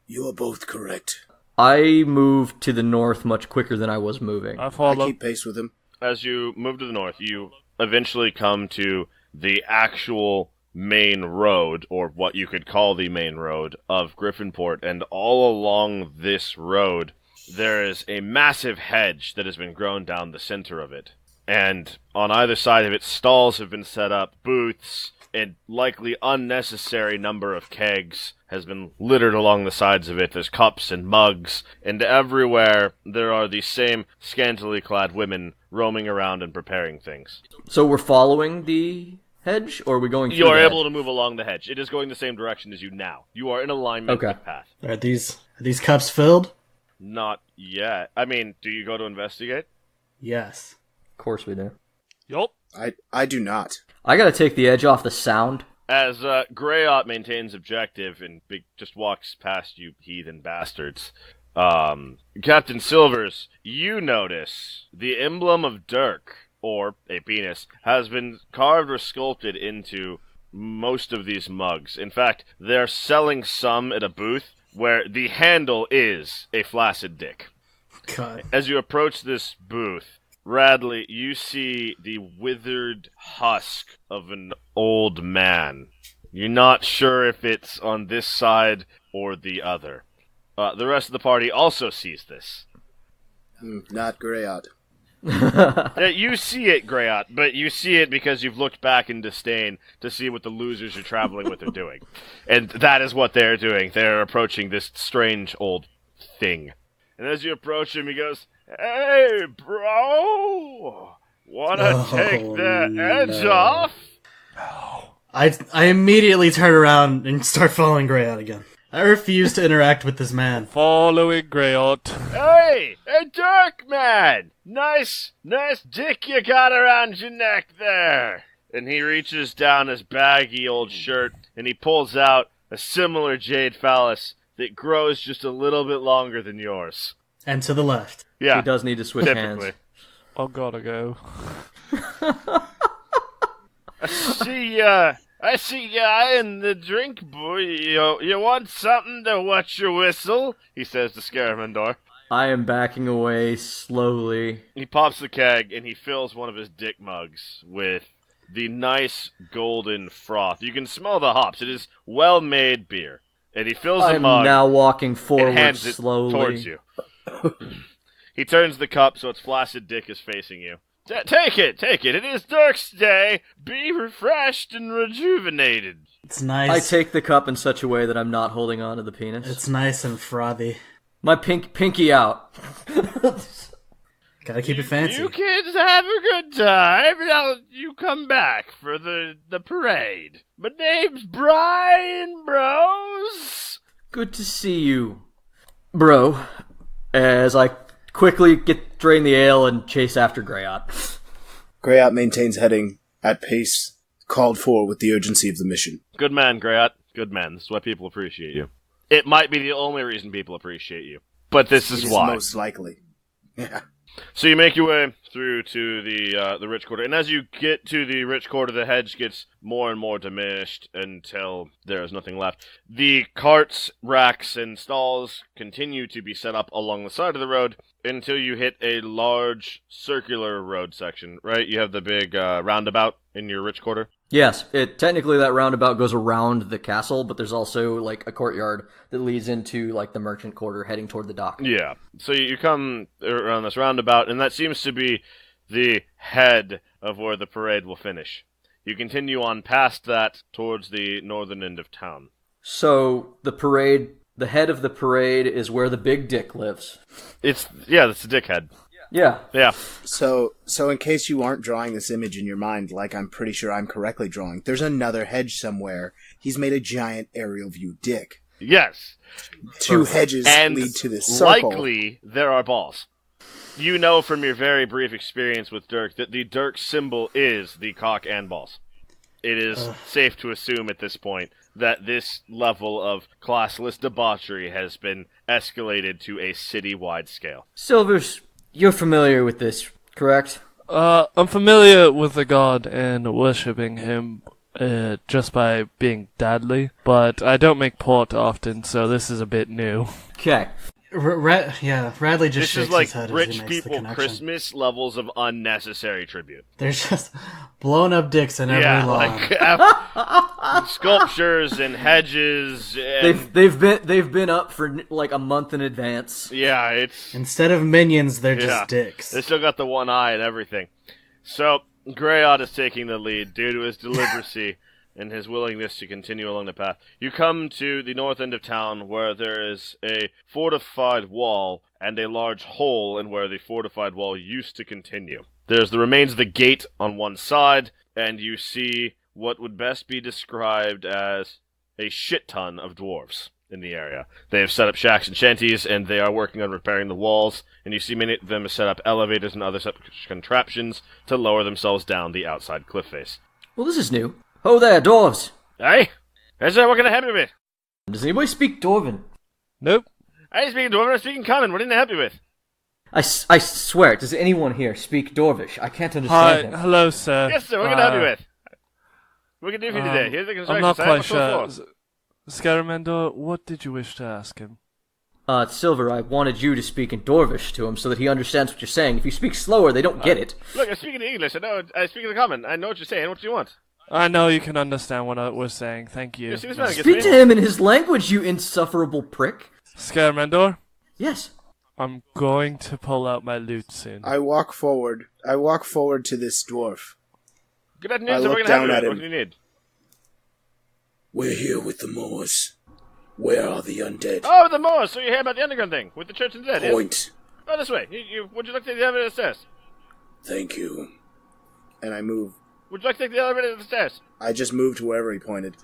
S7: You are both correct.
S1: I move to the north much quicker than I was moving.
S4: I
S5: I
S4: follow.
S5: keep pace with him.
S2: As you move to the north, you eventually come to the actual main road, or what you could call the main road, of Griffonport, and all along this road, there is a massive hedge that has been grown down the center of it. And on either side of it, stalls have been set up, booths, and likely unnecessary number of kegs has been littered along the sides of it. There's cups and mugs, and everywhere there are these same scantily clad women roaming around and preparing things.
S1: So we're following the hedge, or are we going through
S2: You are
S1: the
S2: able
S1: hedge?
S2: to move along the hedge. It is going the same direction as you now. You are in alignment
S1: Okay.
S2: with path.
S3: Are these cups filled?
S2: Not yet. I mean, do you go to investigate?
S3: Yes.
S1: Of course we do.
S4: Yup.
S5: I do not.
S1: I gotta take the edge off the sound.
S2: As Greyot maintains objective and just walks past you heathen bastards, Captain Silvers, you notice the emblem of Dirk, or a penis, has been carved or sculpted into most of these mugs. In fact, they're selling some at a booth where the handle is a flaccid dick.
S3: God.
S2: As you approach this booth, Radley, you see the withered husk of an old man. You're not sure if it's on this side or the other. The rest of the party also sees this.
S5: Not Greyot.
S2: You see it, Greyot, but you see it because you've looked back in disdain to see what the losers you're traveling with are doing. And that is what they're doing. They're approaching this strange old thing. And as you approach him, he goes, "Hey, bro! Wanna take the edge off?"
S3: I immediately turn around and start following Greyot again. I refuse to interact with this man.
S4: Following Greyot.
S2: Hey, Dirk, man! Nice dick you got around your neck there. And he reaches down his baggy old shirt, and he pulls out a similar jade phallus that grows just a little bit longer than yours.
S3: And to the left.
S2: Yeah,
S1: He does need to switch
S2: typically.
S1: hands.
S4: I gotta go.
S2: I see ya in the drink, boy. You want something to wet your whistle? He says to Scaramindor.
S1: I am backing away slowly.
S2: He pops the keg, and he fills one of his dick mugs with the nice golden froth. You can smell the hops. It is well-made beer. And he fills the
S1: I'm
S2: mug
S1: now walking
S2: and
S1: forward
S2: hands it
S1: slowly.
S2: towards you. He turns the cup so its flaccid dick is facing you. Take it. It is Dirk's day. Be refreshed and rejuvenated.
S3: It's nice.
S1: I take the cup in such a way that I'm not holding on to the penis.
S3: It's nice and frothy.
S1: My pinky out.
S3: Gotta keep it fancy.
S2: You kids have a good time. Now you come back for the parade. My name's Brian, bros.
S1: Good to see you, bro. As I quickly drain the ale and chase after Greyot.
S5: Greyot maintains heading at pace called for with the urgency of the mission.
S2: Good man, Greyot. Good man. This is why people appreciate you. It might be the only reason people appreciate you. But this is
S5: It
S2: why.
S5: most likely. Yeah.
S2: So you make your way through to the rich quarter, and as you get to the rich quarter, the hedge gets more and more diminished until there is nothing left. The carts, racks, and stalls continue to be set up along the side of the road until you hit a large circular road section, right? You have the big roundabout in your rich quarter.
S1: Yes, technically that roundabout goes around the castle, but there's also like a courtyard that leads into like the merchant quarter heading toward the dock.
S2: Yeah. So you come around this roundabout, and that seems to be the head of where the parade will finish. You continue on past that towards the northern end of town.
S1: So the the head of the parade is where the big dick lives.
S2: That's the dickhead.
S1: Yeah.
S2: Yeah.
S5: So in case you aren't drawing this image in your mind, like I'm pretty sure I'm correctly drawing, there's another hedge somewhere. He's made a giant aerial view dick.
S2: Yes.
S5: Two hedges
S2: And
S5: lead to this circle.
S2: likely there are balls. You know from your very brief experience with Dirk that the Dirk symbol is the cock and balls. It is safe to assume at this point that this level of classless debauchery has been escalated to a city-wide scale.
S1: Silvers, you're familiar with this, correct?
S4: I'm familiar with the god and worshipping him just by being dadly, but I don't make port often, so this is a bit new.
S1: Okay.
S3: Radley just
S2: This
S3: shakes
S2: is like
S3: his head as he
S2: rich
S3: makes the
S2: people
S3: connection.
S2: Christmas levels of unnecessary tribute.
S3: There's just blown up dicks in every lawn.
S2: Like sculptures and hedges. And,
S1: They've been up for like a month in advance.
S2: yeah, it's
S3: Instead of minions, they're
S2: yeah.
S3: just dicks.
S2: They still got the one eye and everything. So Greyot is taking the lead due to his deliberacy and his willingness to continue along the path. You come to the north end of town where there is a fortified wall and a large hole in where the fortified wall used to continue. There's the remains of the gate on one side, and you see what would best be described as a shit ton of dwarves in the area. They have set up shacks and shanties, and they are working on repairing the walls, and you see many of them have set up elevators and other contraptions to lower themselves down the outside cliff face.
S1: Well, this is new. Ho there, dwarves.
S2: Hey? What can I help you with?
S1: Does anybody speak Dwarven?
S4: Nope.
S2: I speak Dwarven, I'm speaking Common. What can I help you with?
S1: I swear, does anyone here speak Dwarvish? I can't
S4: Hi,
S1: understand him.
S4: hello, sir.
S2: Yes, sir, what can I help you with? What can I do for you today? Here's the construction
S4: I'm not
S2: site.
S4: quite
S2: What's the
S4: sure.
S2: floor?
S4: Scaramandor, what did you wish to ask him?
S1: Silver, I wanted you to speak in Dwarvish to him so that he understands what you're saying. If you speak slower, they don't get it.
S2: Look, I'm speaking English. I speak in the Common. I know what you're saying. What do you want?
S4: I know you can understand what I was saying, thank you.
S2: You see this man against
S1: Speak
S2: me?
S1: to him in his language, you insufferable prick.
S4: Scaramandor,
S1: Yes.
S4: I'm going to pull out my lute soon.
S5: I walk forward to this dwarf.
S2: Good
S5: I
S2: afternoon, sir.
S5: look
S2: What can I help
S5: down
S2: you
S5: at
S2: with? What
S5: him.
S2: do you need?
S7: We're here with the Moors. Where are the undead?
S2: Oh, the Moors! So you hear about the underground thing with the church and dead, yes?
S7: Point.
S2: Oh, this way. Would you like to take the elevator to the stairs?
S7: Thank you.
S5: And I move.
S2: Would you like to take the elevator to the stairs?
S5: I just moved to wherever he pointed.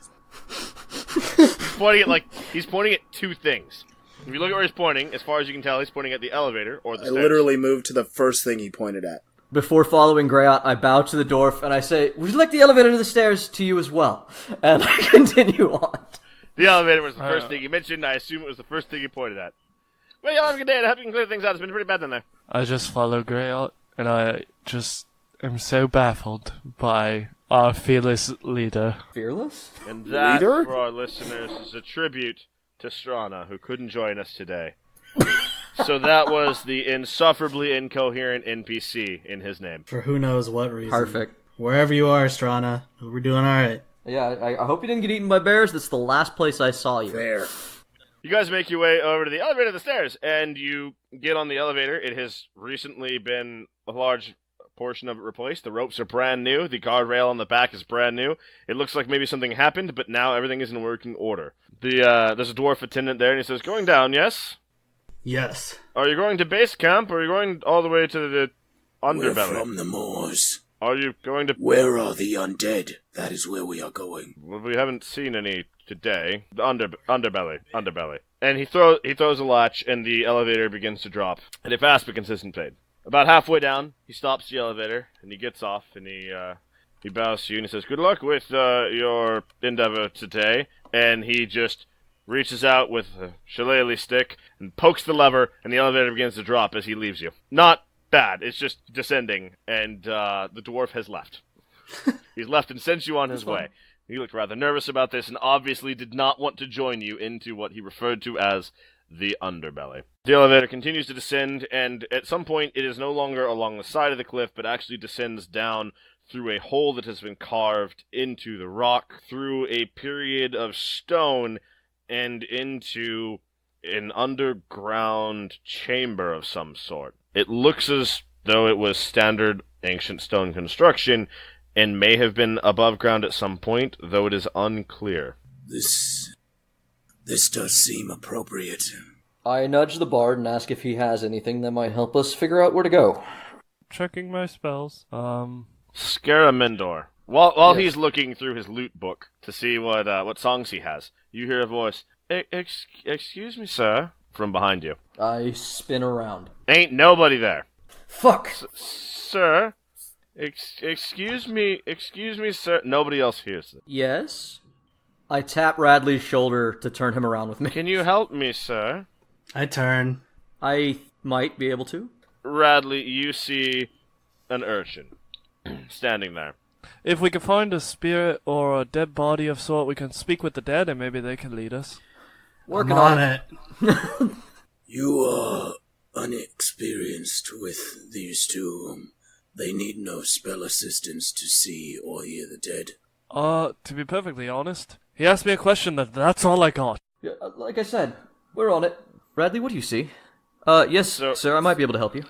S2: He's pointing at two things. If you look at where he's pointing, as far as you can tell, he's pointing at the elevator or the
S5: I
S2: stairs.
S5: literally moved to the first thing he pointed at.
S1: Before following Greyot, I bow to the dwarf and I say, would you like the elevator to the stairs to you as well? And I continue on.
S2: The elevator was the first thing he mentioned. I assume it was the first thing he pointed at. Well, y'all have a good day. I hope you can clear things out. It's been pretty bad down there.
S4: I just follow Greyot, and I just am so baffled by our fearless leader.
S1: Fearless?
S2: And that,
S5: Leader?
S2: for our listeners, is a tribute to Strana, who couldn't join us today. So that was the insufferably incoherent NPC in his name.
S3: For who knows what reason.
S1: Perfect.
S3: Wherever you are, Strana, we're doing alright.
S1: Yeah, I hope you didn't get eaten by bears. That's the last place I saw you.
S5: There.
S2: You guys make your way over to the elevator, the stairs, and you get on the elevator. It has recently been a large portion of it replaced. The ropes are brand new. The guardrail on the back is brand new. It looks like maybe something happened, but now everything is in working order. There's a dwarf attendant there, and he says, "Going down, yes?
S3: Yes.
S2: Are you going to base camp, or are you going all the way to the
S7: We're
S2: underbelly?
S7: from the Moors.
S2: Are you going to...
S7: Where are the undead? That is where we are going.
S2: Well, we haven't seen any today. The underbelly. And he throws a latch, and the elevator begins to drop at a fast but consistent pace. About halfway down, he stops the elevator, and he gets off, and he bows to you, and he says, "Good luck with your endeavor today." And he just reaches out with a shillelagh stick and pokes the lever, and the elevator begins to drop as he leaves you. Not bad. It's just descending, and the dwarf has left. He's left and sent you on his way. He looked rather nervous about this and obviously did not want to join you into what he referred to as the underbelly. The elevator continues to descend, and at some point it is no longer along the side of the cliff, but actually descends down through a hole that has been carved into the rock, through a period of stone, and into an underground chamber of some sort. It looks as though it was standard ancient stone construction, and may have been above ground at some point, though it is unclear.
S7: This This does seem appropriate.
S1: I nudge the bard and ask if he has anything that might help us figure out where to go.
S4: Checking my spells.
S2: Scaramendor. While
S1: Yes.
S2: he's looking through his loot book to see what songs he has, you hear a voice. Excuse me, sir, from behind you.
S1: I spin around.
S2: Ain't nobody there.
S1: Fuck!
S2: Sir, excuse me, sir. Nobody else hears it.
S1: Yes? I tap Radley's shoulder to turn him around with me.
S2: Can you help me, sir?
S3: I turn.
S1: I might be able to.
S2: Radley, you see an urchin standing there.
S4: If we can find a spirit or a dead body of sort, we can speak with the dead and maybe they can lead us.
S1: Working
S3: I'm on it.
S7: You are unexperienced with these two. They need no spell assistance to see or hear the dead.
S4: To be perfectly honest, he asked me a question that's all I got.
S1: Yeah, like I said, we're on it. Radley, what do you see? Yes, sir, I might be able to help you.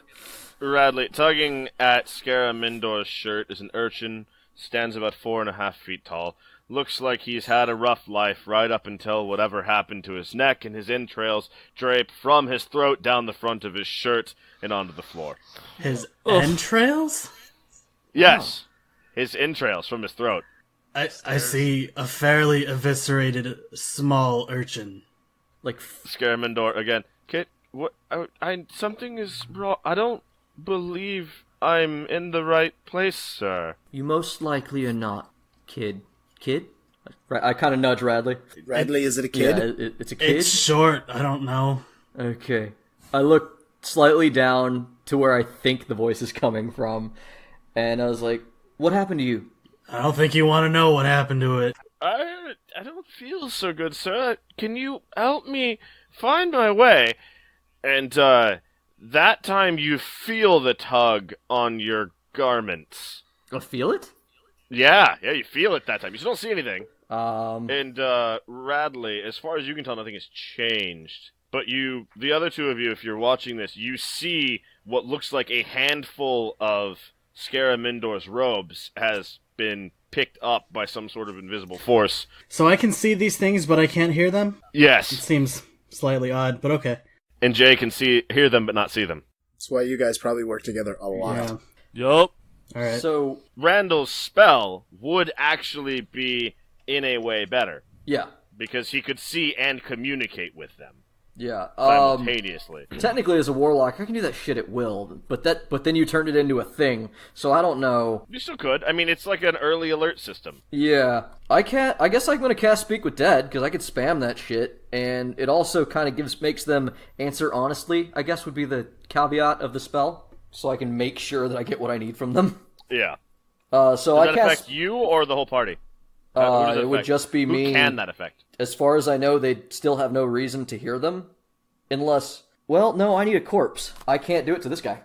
S2: Radley, tugging at Scaramendor's shirt is an urchin, stands about 4.5 feet tall. Looks like he's had a rough life right up until whatever happened to his neck, and his entrails drape from his throat down the front of his shirt and onto the floor.
S3: His entrails?
S2: Yes, his entrails from his throat.
S3: I see a fairly eviscerated small urchin.
S1: Like,
S2: Scaramendor again. What? Something is wrong. I don't believe I'm in the right place, sir.
S1: you most likely are not, kid. Kid? I kind of nudge Radley.
S5: Radley, is it a kid?
S1: Yeah, it's a kid?
S3: It's short. I don't know.
S1: Okay. I look slightly down to where I think the voice is coming from, and I was like, what happened to you?
S3: I don't think you want to know what happened to it.
S2: I don't feel so good, sir. Can you help me find my way? And, that time you feel the tug on your garments.
S1: I feel it?
S2: Yeah, you feel it that time. You still don't see anything.
S1: Um,
S2: And, Radley, as far as you can tell, nothing has changed. But the other two of you, if you're watching this, you see what looks like a handful of Scaramendor's robes has been picked up by some sort of invisible force.
S3: So I can see these things, but I can't hear them? It
S2: Yes,
S3: seems slightly odd, but okay.
S2: and Jay can hear them but not see them.
S5: That's why you guys probably work together a lot.
S3: Yeah.
S4: Yup.
S3: Alright.
S1: so,
S2: Randall's spell would actually be, in a way, better.
S1: yeah.
S2: Because he could see and communicate with them
S1: Yeah.
S2: simultaneously.
S1: Technically, as a warlock, I can do that shit at will, but then you turned it into a thing, so I don't know.
S2: You still could. I mean, it's like an early alert system.
S1: Yeah, I guess I'm gonna cast Speak with Dead because I could spam that shit, and it also kind of makes them answer honestly. I guess would be the caveat of the spell, so I can make sure that I get what I need from them.
S2: Yeah.
S1: So
S2: Does
S1: I
S2: that
S1: cast.
S2: affect you or the whole party? Who does that
S1: It would
S2: affect?
S1: just be me.
S2: Who can that affect?
S1: As far as I know, they still have no reason to hear them, unless. Well, no, I need a corpse. I can't do it to this guy.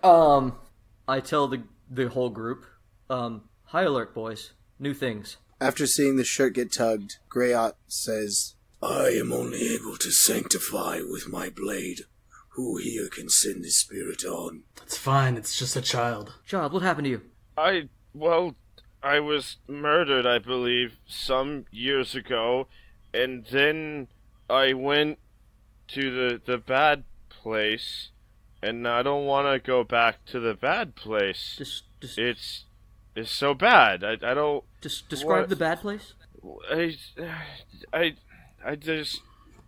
S1: I tell the whole group, high alert, boys. New things.
S5: After seeing the shirt get tugged, Greyot says,
S7: I am only able to sanctify with my blade. Who here can send this spirit on?
S3: It's fine, it's just a child.
S1: Child, what happened to you?
S2: I was murdered, I believe, some years ago, and then I went to the bad place, and I don't want to go back to the bad place.
S1: Just
S2: It's so bad. I don't.
S1: describe
S2: what-
S1: the bad place.
S2: I just.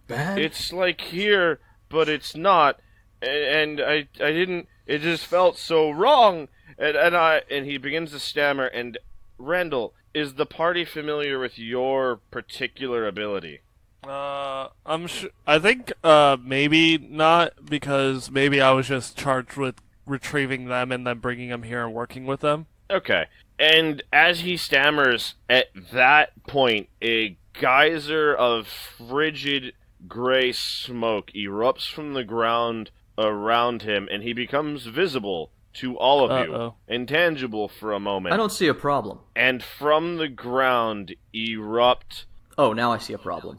S3: Bad?
S2: It's like here, but it's not, and I didn't. It just felt so wrong, and he begins to stammer. And Randall, is the party familiar with your particular ability?
S4: I'm sure. I think maybe not, because maybe I was just charged with retrieving them and then bringing them here and working with them.
S2: Okay. And as he stammers, at that point, a geyser of frigid gray smoke erupts from the ground around him, and he becomes visible to all of you, intangible for a moment.
S1: I don't see a problem.
S2: And from the ground erupt
S1: Oh, now I see a problem.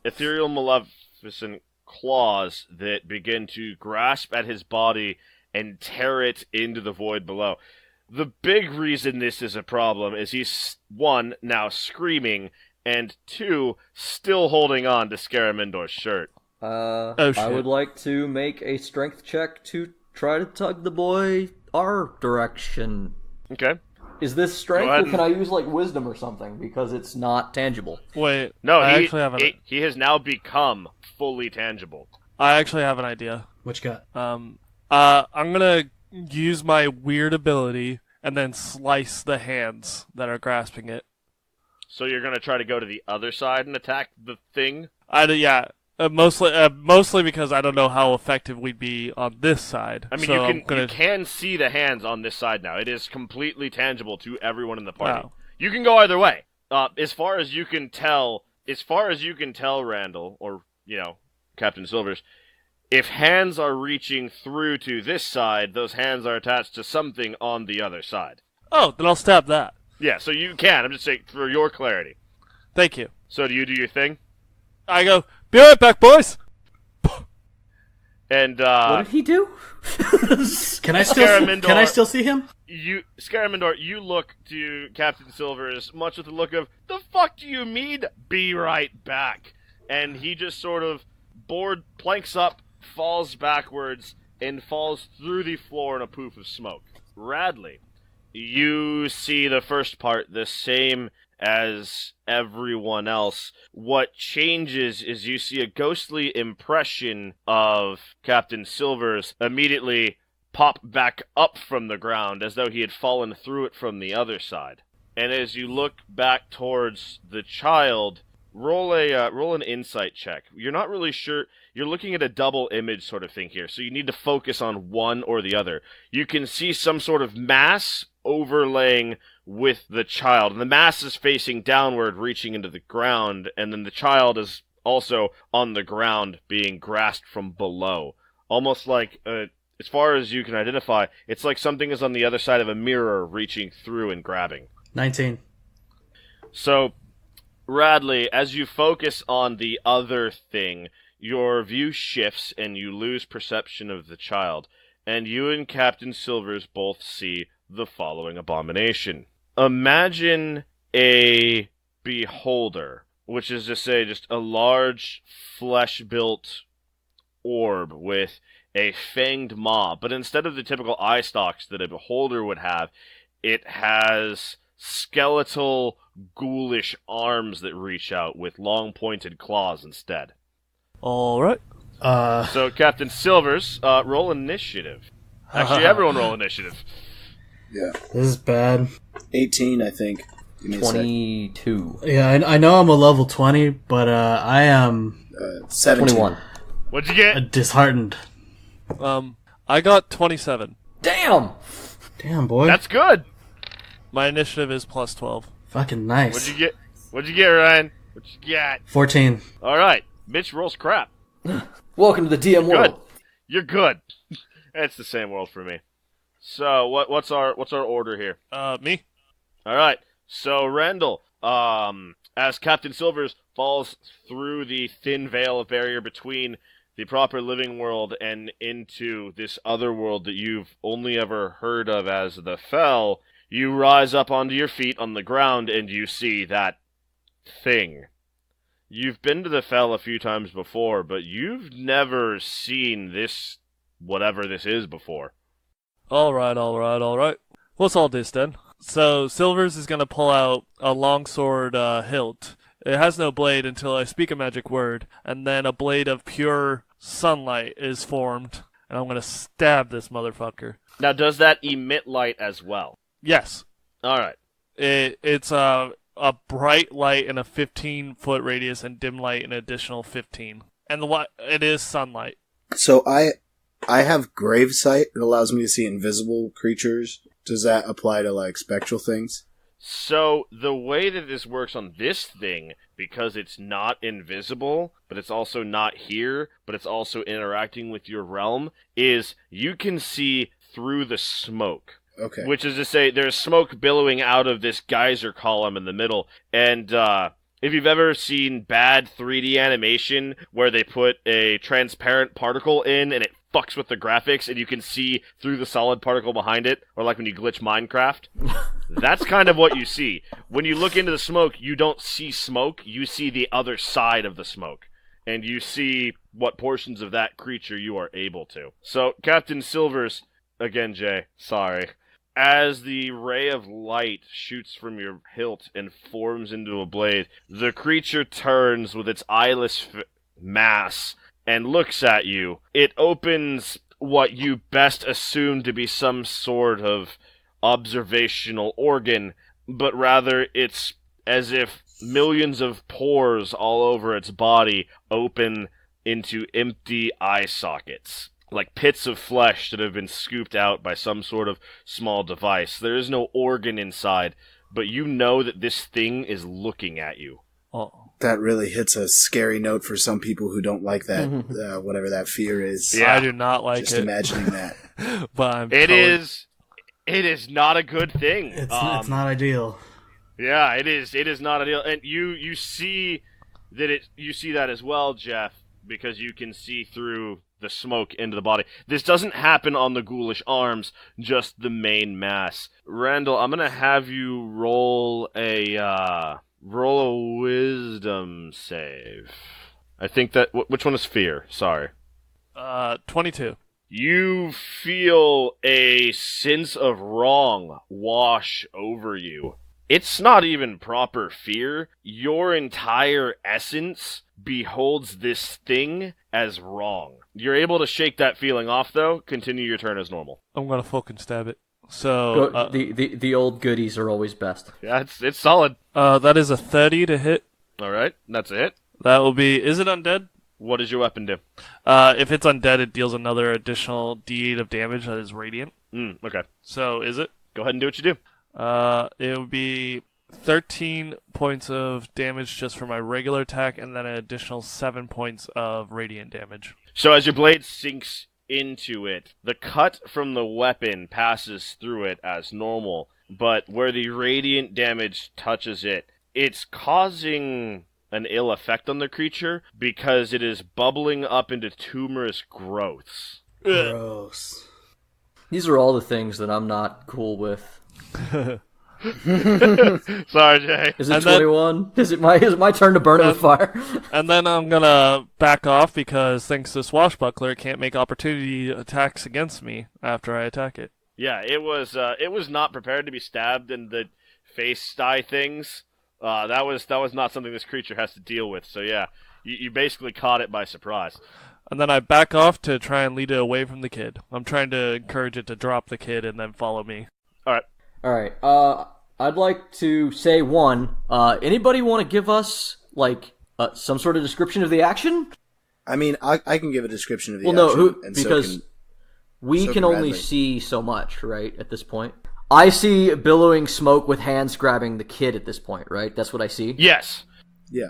S2: ethereal maleficent claws that begin to grasp at his body and tear it into the void below. The big reason this is a problem is he's, one, now screaming, and 2, still holding on to Scaramendor's shirt.
S4: shit.
S1: I would like to make a strength check to try to tug the boy our direction.
S2: Okay.
S1: Is this strength,
S2: Go ahead
S1: or can I use, like, wisdom or something, because it's not tangible?
S4: Wait.
S2: No,
S4: I actually have
S2: he has now become fully tangible.
S4: I actually have an idea.
S3: What you got?
S4: I'm gonna use my weird ability and then slice the hands that are grasping it.
S2: So you're going to try to go to the other side and attack the thing?
S4: Mostly because I don't know how effective we'd be on this side.
S2: I mean,
S4: so
S2: you can see the hands on this side now. It is completely tangible to everyone in the party.
S4: Wow.
S2: You can go either way. As far as you can tell, Randall, or, Captain Silvers, if hands are reaching through to this side, those hands are attached to something on the other side.
S4: Oh, then I'll stab that.
S2: Yeah, so you can. I'm just saying for your clarity.
S4: Thank you.
S2: So do you do your thing?
S4: I go, be right back, boys!
S2: And,
S1: What did he do?
S3: Can I still see him?
S2: Scaramendor, you look to Captain Silvers much with the look of, the fuck do you mean, be right back? And he just sort of planks up, falls backwards, and falls through the floor in a poof of smoke. Radley, you see the first part the same as everyone else. What changes is you see a ghostly impression of Captain Silvers immediately pop back up from the ground as though he had fallen through it from the other side. And as you look back towards the child, roll an insight check. You're not really sure. You're looking at a double image sort of thing here, so you need to focus on one or the other. You can see some sort of mass overlaying with the child, and the mass is facing downward, reaching into the ground, and then the child is also on the ground being grasped from below. Almost like, as far as you can identify, it's like something is on the other side of a mirror reaching through and grabbing.
S3: 19.
S2: So, Radley, as you focus on the other thing, your view shifts and you lose perception of the child, and you and Captain Silvers both see the following abomination. Imagine a beholder, which is to say just a large flesh-built orb with a fanged maw, but instead of the typical eye stalks that a beholder would have, it has skeletal, ghoulish arms that reach out with long pointed claws instead.
S4: Alright.
S2: So, Captain Silvers, roll initiative. Actually, everyone roll initiative.
S5: Yeah.
S3: This is bad.
S5: 18, I think. Give me a sec.
S1: 22.
S3: Yeah, I know I'm a level 20, but I am
S5: 17.
S1: 21.
S2: What'd you get?
S3: disheartened.
S4: I got 27.
S1: Damn!
S3: Damn, boy.
S2: That's good.
S4: My initiative is plus 12.
S3: Fucking nice.
S2: What'd you get, Ryan? What you got?
S3: 14.
S2: All right. Mitch rolls crap.
S1: Welcome to the DM
S2: Good.
S1: world.
S2: You're good. It's the same world for me. So, what's our order here?
S4: Me?
S2: All right. So, Randall, as Captain Silvers falls through the thin veil of barrier between the proper living world and into this other world that you've only ever heard of as the Fell, you rise up onto your feet on the ground and you see that thing. You've been to the Fell a few times before, but you've never seen this, whatever this is, before.
S4: Alright. What's all this then? So, Silvers is gonna pull out a longsword hilt. It has no blade until I speak a magic word, and then a blade of pure sunlight is formed, and I'm gonna stab this motherfucker.
S2: Now, does that emit light as well?
S4: Yes.
S2: Alright.
S4: It's a bright light in a 15-foot radius and dim light in an additional 15. And it is sunlight.
S5: So I have grave sight. It allows me to see invisible creatures. Does that apply to, like, spectral things?
S2: So, the way that this works on this thing, because it's not invisible, but it's also not here, but it's also interacting with your realm, is you can see through the smoke.
S5: Okay.
S2: Which is to say, there's smoke billowing out of this geyser column in the middle, and if you've ever seen bad 3D animation where they put a transparent particle in and it fucks with the graphics and you can see through the solid particle behind it, or like when you glitch Minecraft. That's kind of what you see. When you look into the smoke, you don't see smoke, you see the other side of the smoke. And you see what portions of that creature you are able to. So, Captain Silvers, again, Jay, sorry. As the ray of light shoots from your hilt and forms into a blade, the creature turns with its eyeless mass and looks at you. It opens what you best assume to be some sort of observational organ, but rather it's as if millions of pores all over its body open into empty eye sockets, like pits of flesh that have been scooped out by some sort of small device. There is no organ inside, but you know that this thing is looking at you.
S4: Oh.
S5: That really hits a scary note for some people who don't like that, whatever that fear is.
S2: Yeah.
S4: I do not like
S5: Just
S4: it.
S5: imagining that.
S4: But
S2: It is not a good thing.
S3: It's not ideal.
S2: Yeah, it is not ideal. And you see that as well, Jeff, because you can see through the smoke into the body. This doesn't happen on the ghoulish arms, just the main mass. Randall, I'm gonna have you roll a wisdom save. I think that which one is fear? Sorry.
S4: 22.
S2: You feel a sense of wrong wash over you. It's not even proper fear. Your entire essence beholds this thing as wrong. You're able to shake that feeling off, though. Continue your turn as normal.
S4: I'm gonna fucking stab it. So
S1: The old goodies are always best.
S2: Yeah, it's solid.
S4: that is a 30 to hit.
S2: All right, that's a hit.
S4: That will be. Is it undead?
S2: What does your weapon do?
S4: If it's undead, it deals another additional D8 of damage that is radiant.
S2: Okay.
S4: So is it?
S2: Go ahead and do what you do.
S4: It would be 13 points of damage just for my regular attack, and then an additional 7 points of radiant damage.
S2: So as your blade sinks into it, the cut from the weapon passes through it as normal, but where the radiant damage touches it, it's causing an ill effect on the creature because it is bubbling up into tumorous growths.
S3: Gross.
S1: These are all the things that I'm not cool with.
S2: Sorry, Jay.
S1: Is it
S4: And then-
S1: 21? Is it my turn to burn it with fire?
S4: And then I'm gonna back off because thanks to Swashbuckler, it can't make opportunity attacks against me after I attack it.
S2: Yeah, it was not prepared to be stabbed in the face dye things. That was not something this creature has to deal with. So yeah, you basically caught it by surprise.
S4: And then I back off to try and lead it away from the kid. I'm trying to encourage it to drop the kid and then follow me.
S2: All
S1: Alright, I'd like to say anybody want to give us, some sort of description of the action?
S5: I mean, I can give a description of the
S1: Well,
S5: action.
S1: no,
S5: and
S1: because
S5: so
S1: we
S5: so
S1: can
S5: can
S1: only
S5: Radley.
S1: see so much, right, at this point. I see billowing smoke with hands grabbing the kid at this point, right? That's what I see?
S2: Yes.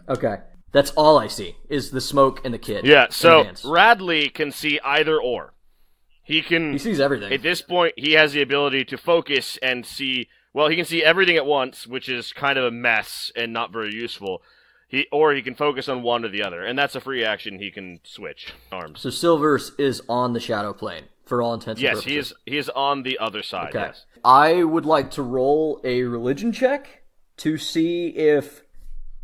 S1: Okay. That's all I see, is the smoke and the kid.
S2: Yeah,
S1: and
S2: so
S1: hands.
S2: Radley can see either or. He
S1: sees everything.
S2: At this point, he has the ability to focus and see, well, he can see everything at once, which is kind of a mess and not very useful. Or he can focus on one or the other, and that's a free action. He can switch arms.
S1: So Silvers is on the shadow plane, for all intents and
S2: Yes,
S1: purposes.
S2: he is on the other side,
S1: Okay.
S2: yes.
S1: I would like to roll a religion check to see if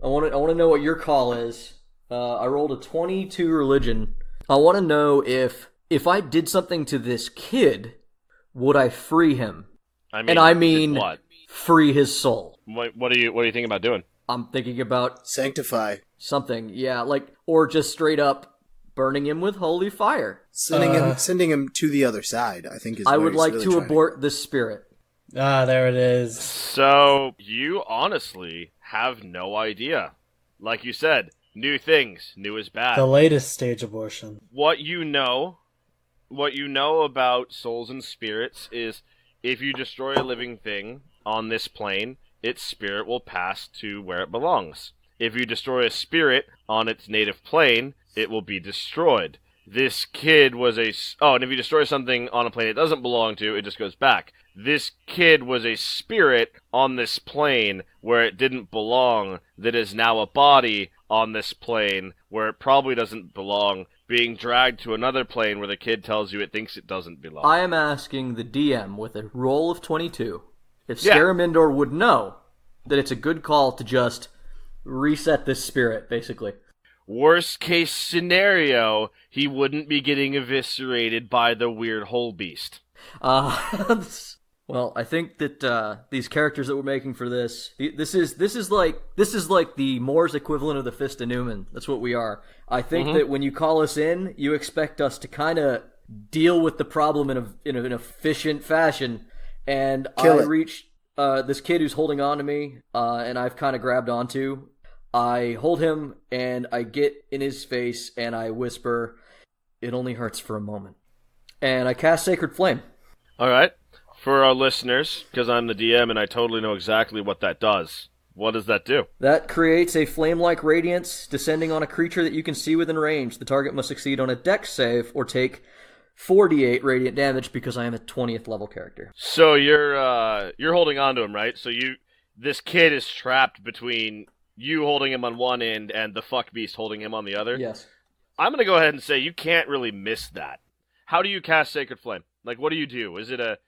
S1: I want to know what your call is. I rolled a 22 religion. I want to know if I did something to this kid, would I free him? I mean
S2: what?
S1: free his soul.
S2: What are you thinking about doing?
S1: I'm thinking about
S5: Sanctify.
S1: something, yeah, or just straight up burning him with holy fire.
S5: Sending him to the other side, I think is
S1: I
S5: what
S1: would
S5: he's
S1: like
S5: really
S1: to
S5: trying
S1: abort this spirit.
S3: Ah, there it is.
S2: So, you honestly have no idea. Like you said, new things. New is bad.
S3: The latest stage abortion.
S2: What you know about souls and spirits is if you destroy a living thing on this plane, its spirit will pass to where it belongs. If you destroy a spirit on its native plane, it will be destroyed. This kid was and if you destroy something on a plane it doesn't belong to, it just goes back. This kid was a spirit on this plane where it didn't belong, that is now a body on this plane where it probably doesn't belong, being dragged to another plane where the kid tells you it thinks it doesn't belong.
S1: I am asking the DM with a roll of 22 if
S2: Yeah.
S1: Scaramindor would know that it's a good call to just reset this spirit, basically.
S2: Worst case scenario, he wouldn't be getting eviscerated by the weird hole beast.
S1: Well, I think that these characters that we're making for this is like the Moors equivalent of the Fist of Newman. That's what we are. I think that when you call us in, you expect us to kind of deal with the problem in an efficient fashion. And reach this kid who's holding on to me, and I've kind of grabbed onto. I hold him, and I get in his face, and I whisper, "It only hurts for a moment." And I cast Sacred Flame.
S2: All right. For our listeners, because I'm the DM and I totally know exactly what that does. What does that do?
S1: That creates a flame-like radiance descending on a creature that you can see within range. The target must succeed on a dex save or take 4d8 radiant damage because I am a 20th level character.
S2: So you're holding on to him, right? So this kid is trapped between you holding him on one end and the fuck beast holding him on the other.
S1: Yes.
S2: I'm gonna go ahead and say you can't really miss that. How do you cast Sacred Flame? Like, what do you do? Is it a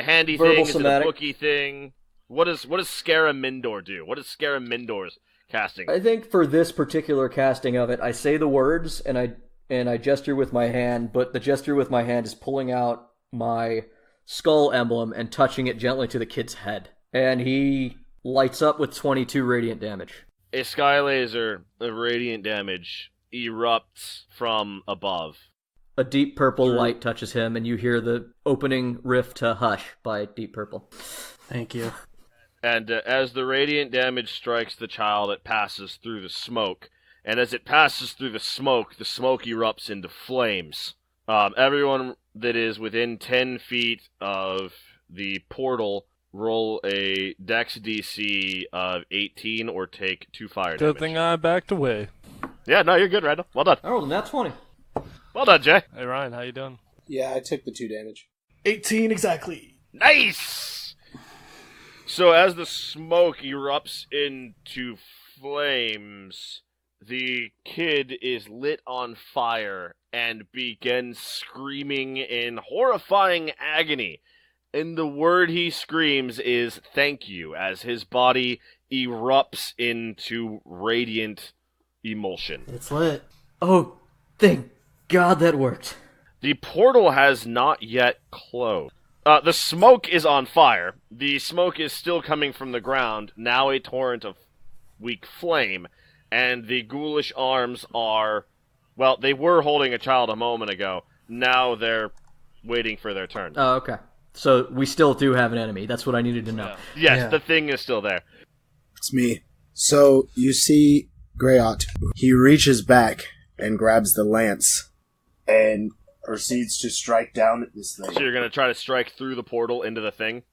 S2: handy
S1: Verbal
S2: thing?
S1: somatic.
S2: Is it a booky thing? What does Scaramindor do? What is Scaramindor's casting?
S1: I think for this particular casting of it, I say the words and I gesture with my hand, but the gesture with my hand is pulling out my skull emblem and touching it gently to the kid's head. And he lights up with 22 radiant damage.
S2: A sky laser of radiant damage erupts from above.
S1: A deep purple light touches him, and you hear the opening riff to Hush by Deep Purple.
S3: Thank you.
S2: And as the radiant damage strikes the child, it passes through the smoke. And as it passes through the smoke erupts into flames. Everyone that is within 10 feet of the portal, roll a Dex DC of 18 or take 2 fire damage.
S4: Good thing I backed away.
S2: Yeah, no, you're good, Randall. Well done.
S1: I rolled a nat 20.
S2: Well done, Jay.
S4: Hey Ryan, how you doing?
S8: Yeah, I took the 2 damage.
S3: 18 exactly.
S2: Nice! So as the smoke erupts into flames, the kid is lit on fire and begins screaming in horrifying agony. And the word he screams is thank you, as his body erupts into radiant emulsion.
S3: It's lit.
S1: Oh, thank God that worked.
S2: The portal has not yet closed. The smoke is on fire. The smoke is still coming from the ground, now a torrent of weak flame. And the ghoulish arms are, well, they were holding a child a moment ago. Now they're waiting for their turn.
S1: Oh, okay. So we still do have an enemy. That's what I needed to know.
S2: Yes,
S3: Yeah.
S2: the thing is still there.
S5: It's me. So you see Greyot. He reaches back and grabs the lance and proceeds to strike down at this
S2: So
S5: thing.
S2: you're going to try to strike through the portal into the thing?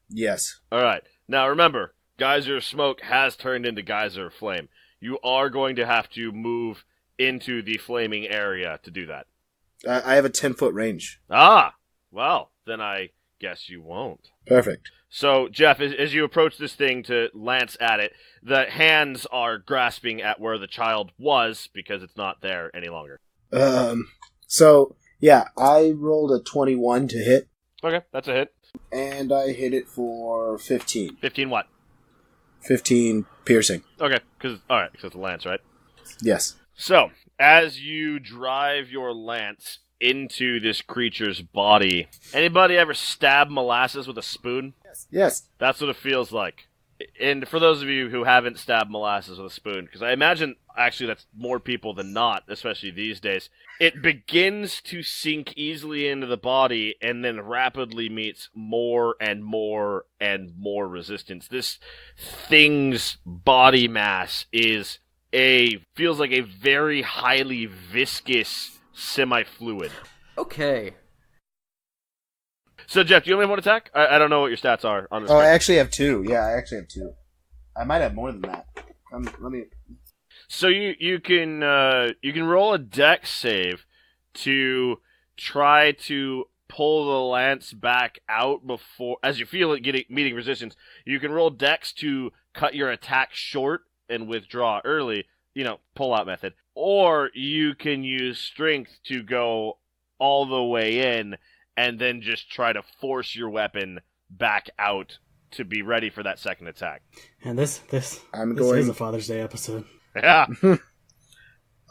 S5: Yes.
S2: Alright. Now remember, Geyser of Smoke has turned into Geyser of Flame. You are going to have to move into the flaming area to do that.
S5: I have a 10-foot range.
S2: Ah! Well, then I guess you won't.
S5: Perfect.
S2: So, Jeff, as you approach this thing to lance at it, the hands are grasping at where the child was because it's not there any longer.
S5: So, yeah, I rolled a 21 to hit,
S2: Okay, that's a hit.
S5: and I hit it for 15.
S2: 15 what?
S5: 15 piercing.
S2: Okay, because it's a lance, right?
S5: Yes.
S2: So, as you drive your lance into this creature's body, anybody ever stab molasses with a spoon?
S5: Yes.
S2: That's what it feels like. And for those of you who haven't stabbed molasses with a spoon, because I imagine actually that's more people than not, especially these days, it begins to sink easily into the body and then rapidly meets more and more and more resistance. This thing's body mass feels like a very highly viscous semi-fluid.
S1: Okay.
S2: So, Jeff, do you only have one attack? I don't know what your stats are on this.
S5: Oh, I
S2: turn.
S5: actually have 2. Yeah, I actually have 2. I might have more than that. Let me...
S2: So you can roll a dex save to try to pull the lance back out before, as you feel it meeting resistance. You can roll dex to cut your attack short and withdraw early. Pull out method. or you can use strength to go all the way in and then just try to force your weapon back out to be ready for that second attack.
S3: And this is a Father's Day episode.
S2: Yeah.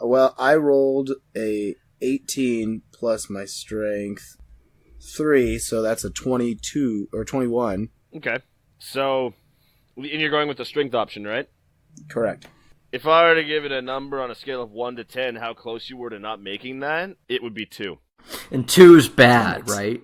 S5: Well, I rolled a 18 plus my strength 3, so that's a 22 or 21.
S2: Okay. So, and you're going with the strength option, right?
S5: Correct.
S2: If I were to give it a number on a scale of 1 to 10, how close you were to not making that, it would be 2.
S1: And 2's bad, right?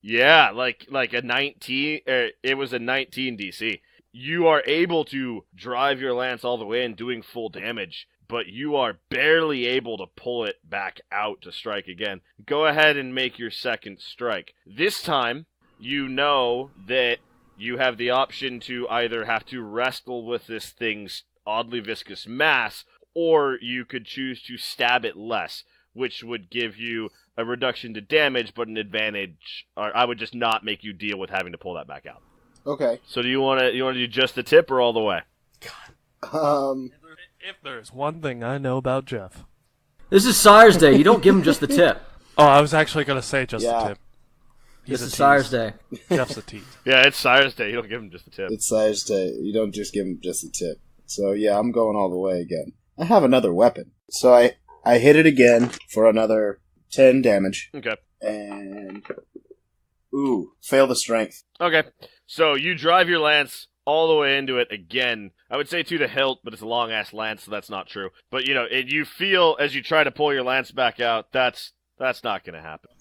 S2: Yeah, like a 19, it was a 19 DC. You are able to drive your lance all the way in doing full damage, but you are barely able to pull it back out to strike again. Go ahead and make your second strike. This time, you know that you have the option to either have to wrestle with this thing's oddly viscous mass, or you could choose to stab it less, which would give you a reduction to damage, but an advantage. Or I would just not make you deal with having to pull that back out.
S5: Okay.
S2: So do you want to do just the tip or all the way?
S4: If there's one thing I know about Jeff.
S1: This is Sire's Day. You don't give him just the tip.
S4: Oh, I was actually going to say just the tip.
S1: This is Sire's Day.
S4: Jeff's a tease.
S2: Yeah, it's Sire's Day. You don't give him just the tip.
S5: It's Sire's Day. You don't just give him just the tip. So yeah, I'm going all the way again. I have another weapon. So I hit it again for another 10 damage.
S2: Okay.
S5: And fail the strength.
S2: Okay. So you drive your lance all the way into it again. I would say to the hilt, but it's a long-ass lance, so that's not true. But, you feel as you try to pull your lance back out, that's not going to happen.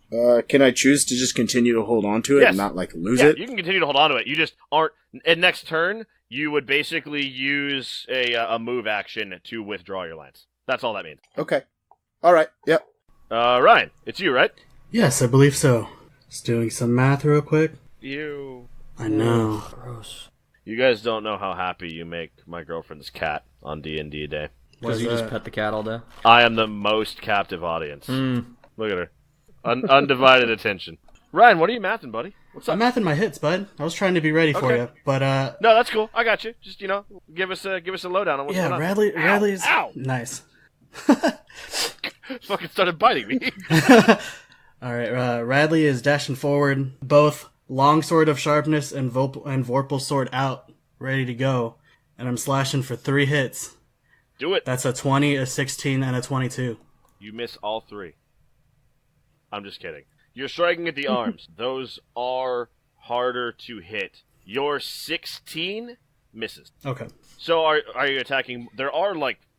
S5: Can I choose to just continue to hold on to it and not, lose it?
S2: You can continue to hold on to it. You just aren't... And next turn, you would basically use a move action to withdraw your lance. That's all that means.
S5: Okay. All right. Yep.
S2: Ryan, it's you, right?
S3: Yes, I believe so. Just doing some math real quick.
S2: You...
S3: I know.
S1: Gross.
S2: You guys don't know how happy you make my girlfriend's cat on D&D Day.
S1: Because you just pet the cat all day?
S2: I am the most captive audience. Look at her. Undivided attention. Ryan, what are you mathing, buddy? What's up?
S3: I'm mathing my hits, bud. I was trying to be ready for you, but
S2: No, that's cool. I got you. Just give us a lowdown on what's going on.
S3: Radley's
S2: Ow!
S3: nice.
S2: Fucking started biting me.
S3: All right, Radley is dashing forward, both longsword of sharpness and Vorpal sword out, ready to go, and I'm slashing for 3 hits.
S2: Do it.
S3: That's a 20, a 16, and a 22.
S2: You miss all 3. I'm just kidding. You're striking at the arms. Those are harder to hit. Your 16 misses.
S3: Okay.
S2: So are you attacking... There are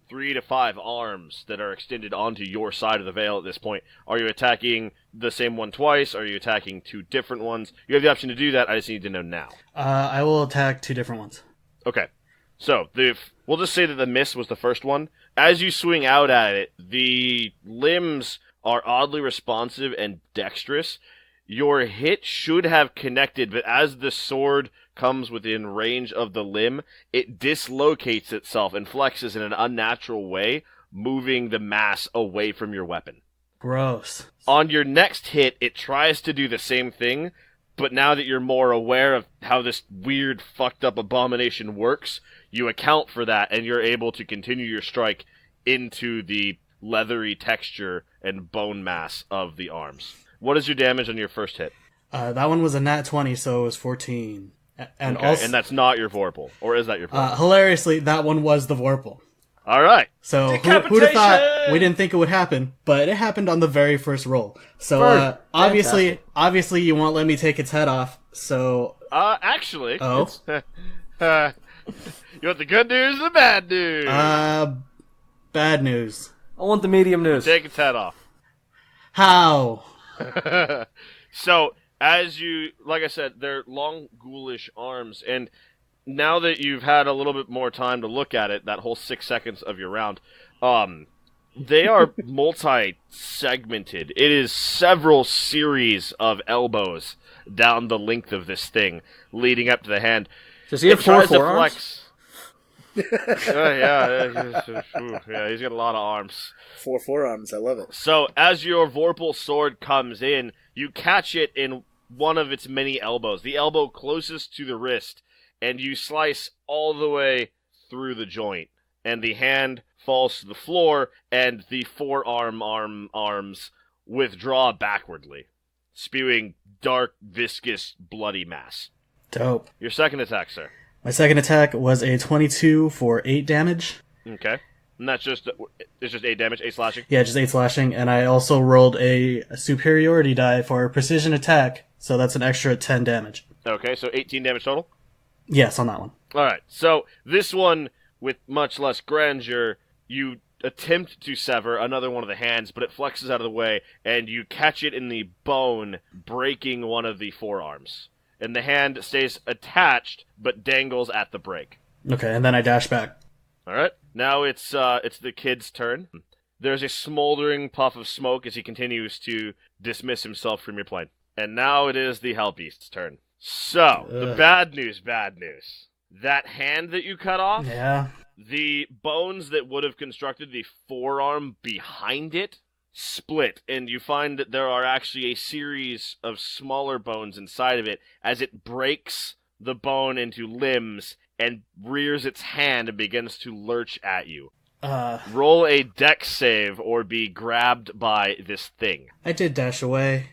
S2: 3 to 5 arms that are extended onto your side of the veil at this point. Are you attacking the same one twice? Are you attacking 2 different ones? You have the option to do that. I just need to know now.
S3: I will attack 2 different ones.
S2: Okay. So, we'll just say that the miss was the first one. As you swing out at it, the limbs are oddly responsive and dexterous. Your hit should have connected, but as the sword comes within range of the limb, it dislocates itself and flexes in an unnatural way, moving the mass away from your weapon.
S3: Gross.
S2: On your next hit, it tries to do the same thing, but now that you're more aware of how this weird, fucked up abomination works, you account for that, and you're able to continue your strike into the leathery texture and bone mass of the arms. What is your damage on your first hit?
S3: That one was a nat 20, so it was 14. And
S2: okay,
S3: also,
S2: and that's not your Vorpal, or is that your Vorpal?
S3: Hilariously, that one was the Vorpal.
S2: All right.
S3: So who'd have thought? We didn't think it would happen, but it happened on the very first roll. So obviously, you won't let me take its head off. So
S2: actually,
S3: you
S2: want the good news or the bad news?
S3: Bad news.
S1: I want the medium news.
S2: Take its head off.
S3: How?
S2: So, as you, like I said, they're long, ghoulish arms, and now that you've had a little bit more time to look at it, that whole 6 seconds of your round, they are multi-segmented. It is several series of elbows down the length of this thing, leading up to the hand.
S1: Does he have 4 forearms?
S2: Yeah, he's got a lot of arms.
S5: 4 forearms, I love it.
S2: So, as your Vorpal sword comes in, you catch it in one of its many elbows, the elbow closest to the wrist, and you slice all the way through the joint. and the hand falls to the floor, and the arms withdraw backwardly, spewing dark, viscous, bloody mass.
S3: Dope.
S2: Your second attack, sir.
S3: My second attack was a 22 for 8 damage.
S2: Okay. And that's it's just 8 damage, 8 slashing?
S3: Yeah, just 8 slashing, and I also rolled a superiority die for a precision attack, so that's an extra 10 damage.
S2: Okay, so 18 damage total?
S3: Yes, on that one.
S2: Alright, so this one, with much less grandeur, you attempt to sever another one of the hands, but it flexes out of the way, and you catch it in the bone, breaking one of the forearms. And the hand stays attached, but dangles at the break.
S3: Okay, and then I dash back.
S2: Alright, now it's the kid's turn. There's a smoldering puff of smoke as he continues to dismiss himself from your plane. And now it is the Hell Beast's turn. So, the bad news. That hand that you cut off,
S3: Yeah.
S2: the bones that would have constructed the forearm behind it split, and you find that there are actually a series of smaller bones inside of it as it breaks the bone into limbs and rears its hand and begins to lurch at you. Roll a dex save or be grabbed by this thing.
S3: I did dash away.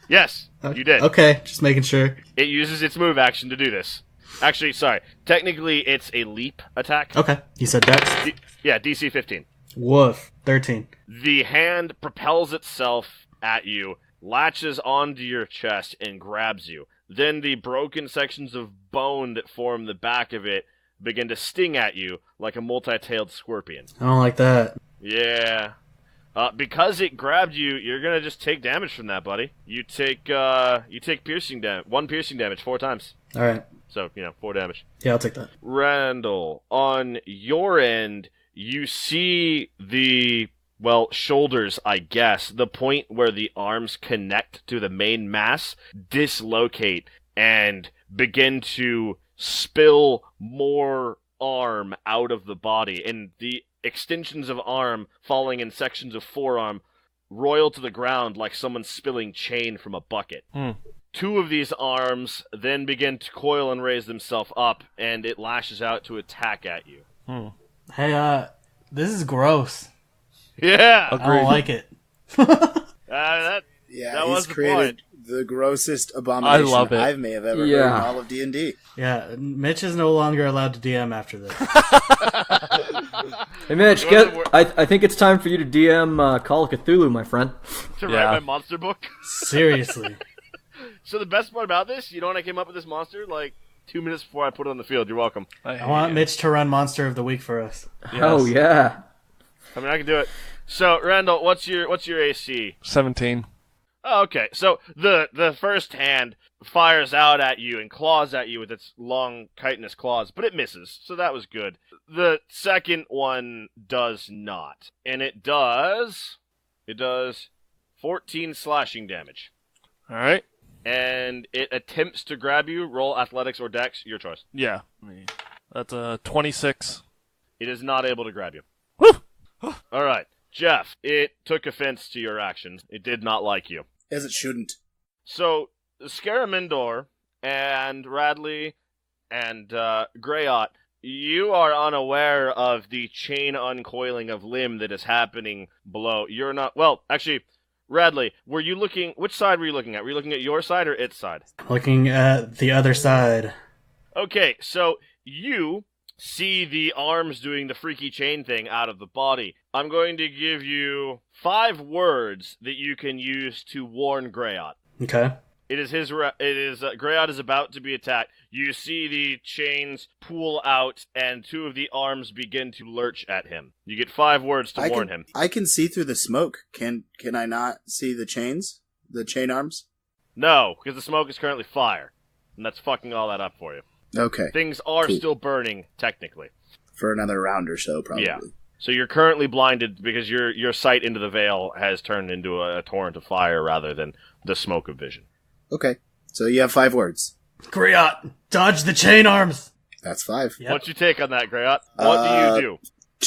S2: Yes, you did.
S3: Okay, just making sure.
S2: It uses its move action to do this. Actually, sorry. Technically, it's a leap attack.
S3: Okay, you said dex?
S2: DC 15.
S3: Woof, 13.
S2: The hand propels itself at you, latches onto your chest, and grabs you. Then the broken sections of bone that form the back of it begin to sting at you like a multi-tailed scorpion.
S3: I don't like that.
S2: Yeah. Because it grabbed you, you're gonna just take damage from that, buddy. You take piercing damage, 1 piercing damage 4 times.
S3: Alright.
S2: So, 4 damage.
S3: Yeah, I'll take that.
S2: Randall, on your end, you see the, shoulders, I guess, the point where the arms connect to the main mass, dislocate and begin to spill more arm out of the body, and the extensions of arm falling in sections of forearm roil to the ground like someone spilling chain from a bucket. 2 of these arms then begin to coil and raise themselves up, and it lashes out to attack at you.
S3: Hey, this is gross.
S2: Yeah!
S3: I don't like it.
S2: That was
S5: he's
S2: the
S5: created
S2: point.
S5: the grossest abomination
S4: I love it.
S5: I may have ever heard in all of D&D.
S3: Yeah, Mitch is no longer allowed to DM after this.
S1: Hey Mitch, I think it's time for you to DM Call of Cthulhu, my friend.
S2: To write my monster book.
S3: Seriously.
S2: So the best part about this, when I came up with this monster, 2 minutes before I put it on the field. You're welcome.
S3: I want Mitch to run Monster of the Week for us.
S4: Yes.
S1: Oh yeah.
S2: I mean, I can do it. So, Randall, what's your AC?
S4: 17.
S2: Oh, okay. So the first hand fires out at you and claws at you with its long chitinous claws, but it misses, so that was good. The second one does not, and it does 14 slashing damage.
S4: All right.
S2: And it attempts to grab you. Roll athletics or dex, your choice.
S4: Yeah. That's a 26.
S2: It is not able to grab you.
S4: Woo!
S2: All right. Jeff, it took offense to your actions. It did not like you.
S5: As it shouldn't.
S2: So, Scaramindor and Radley and Greyot, you are unaware of the chain uncoiling of limb that is happening below. You're not... Well, actually, Radley, which side were you looking at? Were you looking at your side or its side?
S3: Looking at the other side.
S2: Okay, so you see the arms doing the freaky chain thing out of the body. I'm going to give you 5 words that you can use to warn Greyot.
S3: Okay.
S2: Greyot is about to be attacked. You see the chains pool out, and 2 of the arms begin to lurch at him. You get 5 words to warn him.
S5: I can see through the smoke. Can I not see the chains? The chain arms?
S2: No, because the smoke is currently fire, and that's fucking all that up for you.
S5: Okay.
S2: Things are still burning, technically.
S5: For another round or so, probably.
S2: Yeah. So you're currently blinded because your sight into the veil has turned into a torrent of fire rather than the smoke of vision.
S5: Okay. So you have 5 words.
S3: Greyot, dodge the chain arms!
S5: That's 5.
S3: Yep.
S2: What's your take on that, Greyot? What do you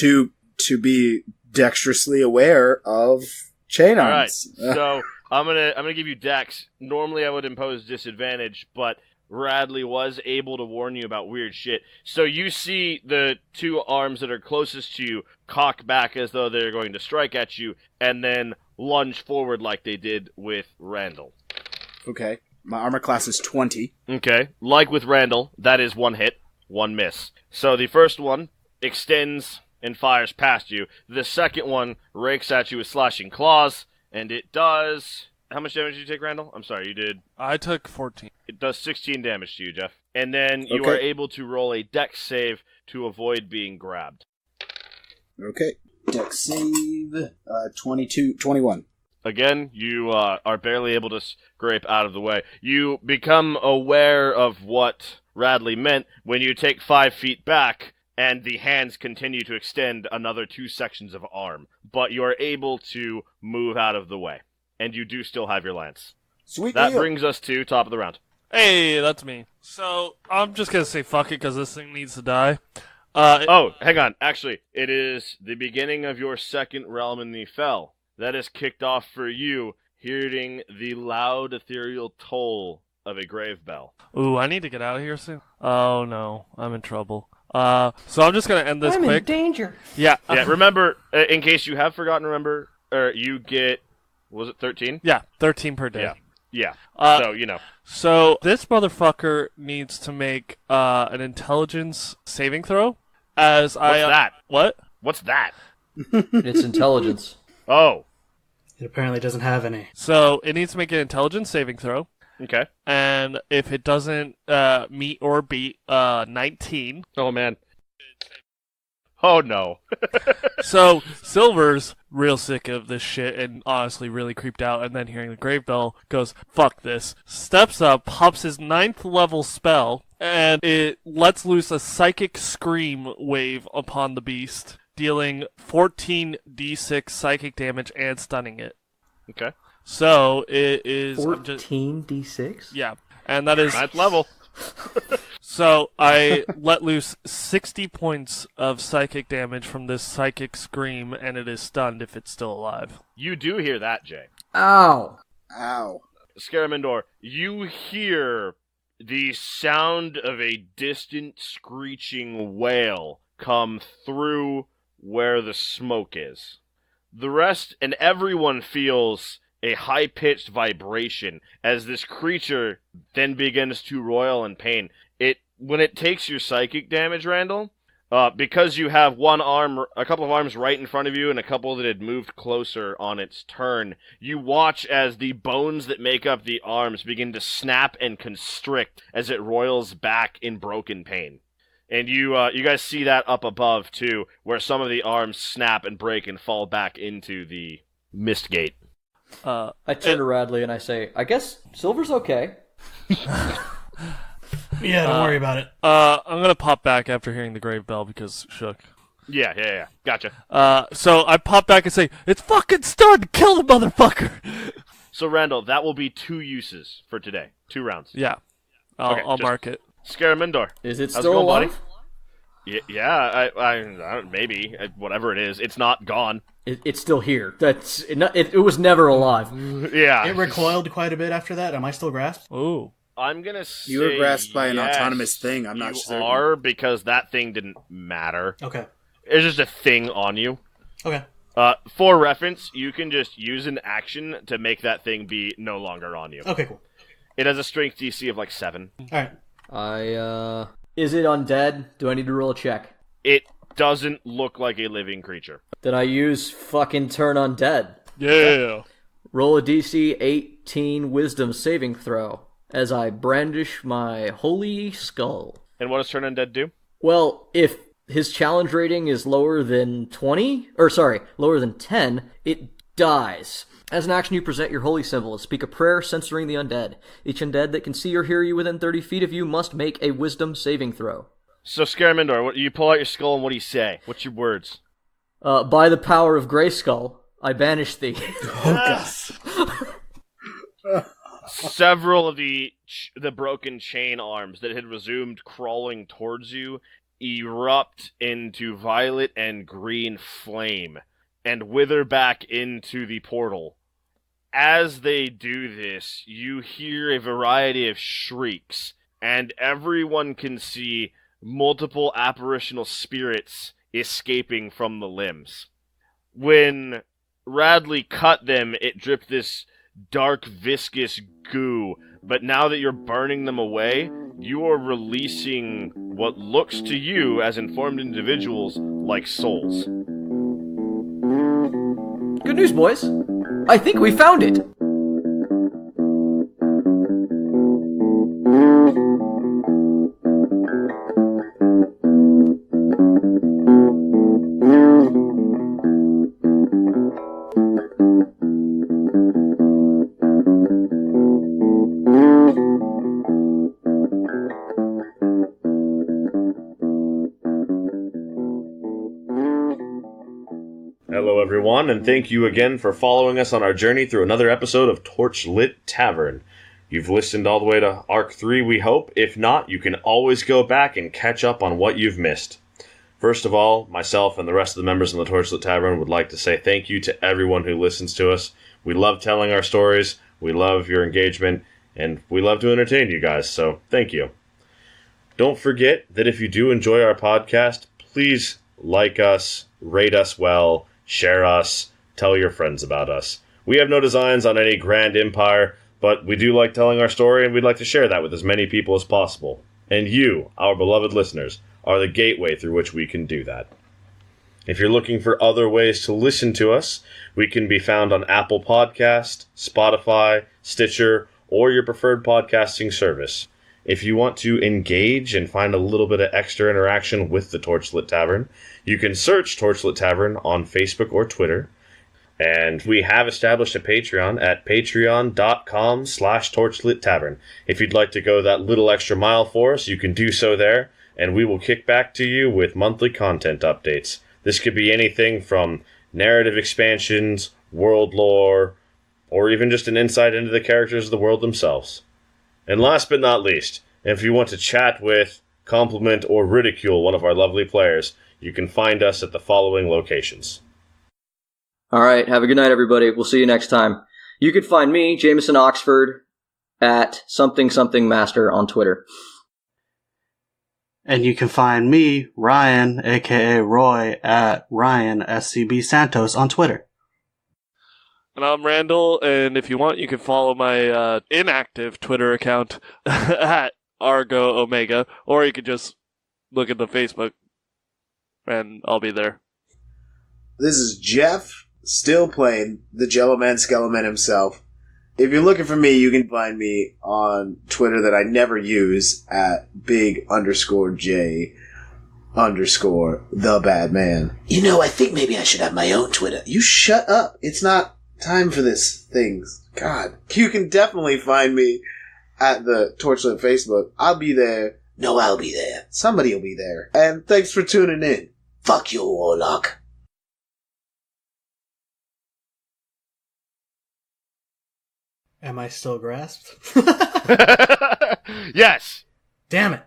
S2: do?
S5: To be dexterously aware of chain
S2: All right.
S5: arms.
S2: So I'm gonna give you dex. Normally I would impose disadvantage, but Radley was able to warn you about weird shit. So you see the two arms that are closest to you cock back as though they're going to strike at you, and then lunge forward like they did with Randall.
S5: Okay. My armor class is 20.
S2: Okay. Like with Randall, that is one hit, one miss. So the first one extends and fires past you. The second one rakes at you with slashing claws, and it does... How much damage did you take, Randall? I'm sorry, you did...
S4: I took 14.
S2: It does 16 damage to you, Jeff. And then you are able to roll a dex save to avoid being grabbed.
S5: Okay. Dex save, 21.
S2: Again, you are barely able to scrape out of the way. You become aware of what Radley meant when you take 5 feet back, and the hands continue to extend another 2 sections of arm. But you are able to move out of the way. And you do still have your lance.
S5: Sweet
S2: That
S5: deal.
S2: brings us to top of the round.
S4: Hey, that's me. So, I'm just gonna say fuck it, because this thing needs to die.
S2: Hang on. Actually, it is the beginning of your second realm in the Fell. That is kicked off for you, hearing the loud ethereal toll of a grave bell.
S4: Ooh, I need to get out of here soon. Oh no, I'm in trouble. So I'm just gonna end this
S1: I'm
S4: quick.
S1: in danger.
S4: Yeah.
S2: Yeah, remember, in case you have forgotten, you get, was it 13?
S4: Yeah, 13 per day.
S2: Yeah. So,
S4: So this motherfucker needs to make an intelligence saving throw.
S2: What's that?
S4: What?
S2: What's that?
S1: It's intelligence.
S2: Oh,
S3: It apparently doesn't have any.
S4: So it needs to make an intelligence saving throw.
S2: okay.
S4: And if it doesn't meet or beat 19.
S2: Oh, man. Oh, no.
S4: So Silver's real sick of this shit and honestly really creeped out, and then hearing the grave bell goes, fuck this. Steps up, pops his 9th level spell, and it lets loose a psychic scream wave upon the beast, dealing 14d6 psychic damage and stunning it.
S2: Okay.
S4: So it is
S1: 14d6?
S4: yeah. And that is
S2: 9th level.
S4: So I let loose 60 points of psychic damage from this psychic scream, and it is stunned if it's still alive.
S2: You do hear that, Jay.
S1: Ow.
S5: Ow.
S2: Scaramandor, you hear the sound of a distant screeching wail come through where the smoke is. The rest and everyone feels a high-pitched vibration as this creature then begins to roil in pain. When it takes your psychic damage, Randall, because you have a couple of arms right in front of you and a couple that had moved closer on its turn, you watch as the bones that make up the arms begin to snap and constrict as it roils back in broken pain. And you guys see that up above, too, where some of the arms snap and break and fall back into the mist gate.
S1: I turn to Radley and I say, I guess Silver's okay.
S3: Yeah, don't worry about it.
S4: I'm gonna pop back after hearing the grave bell because shook.
S2: Yeah. Gotcha.
S4: So I pop back and say, it's fucking stunned! Kill the motherfucker!
S2: So, Randall, that will be 2 uses for today. 2 rounds.
S4: Yeah.
S2: Okay,
S4: I'll
S2: just-
S4: mark it.
S2: Scaramandor.
S1: Is it
S2: How's
S1: still
S2: going,
S1: alive?
S2: buddy? Yeah, I don't, maybe. Whatever it is. It's not gone.
S1: It's still here. It was never alive.
S2: Yeah.
S3: It recoiled quite a bit after that. Am I still grasped?
S4: Ooh.
S2: I'm gonna say
S5: You were grasped by an
S2: yes,
S5: autonomous thing. I'm not
S2: you
S5: certain.
S2: are, because that thing didn't matter.
S3: Okay.
S2: It's just a thing on you.
S3: Okay.
S2: For reference, you can just use an action to make that thing be no longer on you.
S3: Okay, cool.
S2: It has a strength DC of like 7.
S3: Alright.
S1: Is it undead? Do I need to roll a check?
S2: It doesn't look like a living creature.
S1: Then I use fucking turn undead.
S4: Yeah.
S1: Roll a DC 18 wisdom saving throw as I brandish my holy skull.
S2: And what does Turn Undead do?
S1: Well, if his challenge rating is lower than 10, it dies. As an action, you present your holy symbol and speak a prayer censoring the undead. Each undead that can see or hear you within 30 feet of you must make a wisdom saving throw.
S2: So, Scaramandor, you pull out your skull and what do you say? What's your words?
S1: By the power of Grayskull, I banish thee.
S2: Several of the broken chain arms that had resumed crawling towards you erupt into violet and green flame and wither back into the portal. As they do this, you hear a variety of shrieks and everyone can see multiple apparitional spirits escaping from the limbs. When Radley cut them, it dripped this dark, viscous goo, but now that you're burning them away, you are releasing what looks to you, as informed individuals, like souls.
S1: Good news, boys. I think we found it.
S2: Hello everyone, and thank you again for following us on our journey through another episode of Torchlit Tavern. You've listened all the way to Arc 3, we hope. If not, you can always go back and catch up on what you've missed. First of all, myself and the rest of the members in the Torchlit Tavern would like to say thank you to everyone who listens to us. We love telling our stories, we love your engagement, and we love to entertain you guys, so thank you. Don't forget that if you do enjoy our podcast, please like us, rate us well, share us, tell your friends about us. We have no designs on any grand empire, but we do like telling our story, and we'd like to share that with as many people as possible. And you, our beloved listeners, are the gateway through which we can do that. If you're looking for other ways to listen to us, we can be found on Apple Podcast, Spotify, Stitcher, or your preferred podcasting service. If you want to engage and find a little bit of extra interaction with the Torchlit Tavern, you can search Torchlit Tavern on Facebook or Twitter. And we have established a Patreon at patreon.com/Torchlit Tavern. If you'd like to go that little extra mile for us, you can do so there, and we will kick back to you with monthly content updates. This could be anything from narrative expansions, world lore, or even just an insight into the characters of the world themselves. And last but not least, if you want to chat with, compliment, or ridicule one of our lovely players, you can find us at the following locations.
S1: All right, have a good night, everybody. We'll see you next time. You can find me, Jameson Oxford, at something master on Twitter.
S3: And you can find me, Ryan, aka Roy, at Ryan SCB Santos on Twitter.
S4: And I'm Randall, and if you want, you can follow my inactive Twitter account at Argo Omega, or you could just look at the Facebook, and I'll be there.
S5: This is Jeff, still playing the Jello Man Skeleman himself. If you're looking for me, you can find me on Twitter that I never use at big_J_the_bad_man.
S7: You know, I think maybe I should have my own Twitter.
S5: You shut up. It's not time for this things. God. You can definitely find me at the Torchlit Facebook. I'll be there.
S7: No, I'll be there.
S5: Somebody will be there. And thanks for tuning in.
S7: Fuck you, Warlock.
S3: Am I still grasped?
S2: Yes!
S3: Damn it.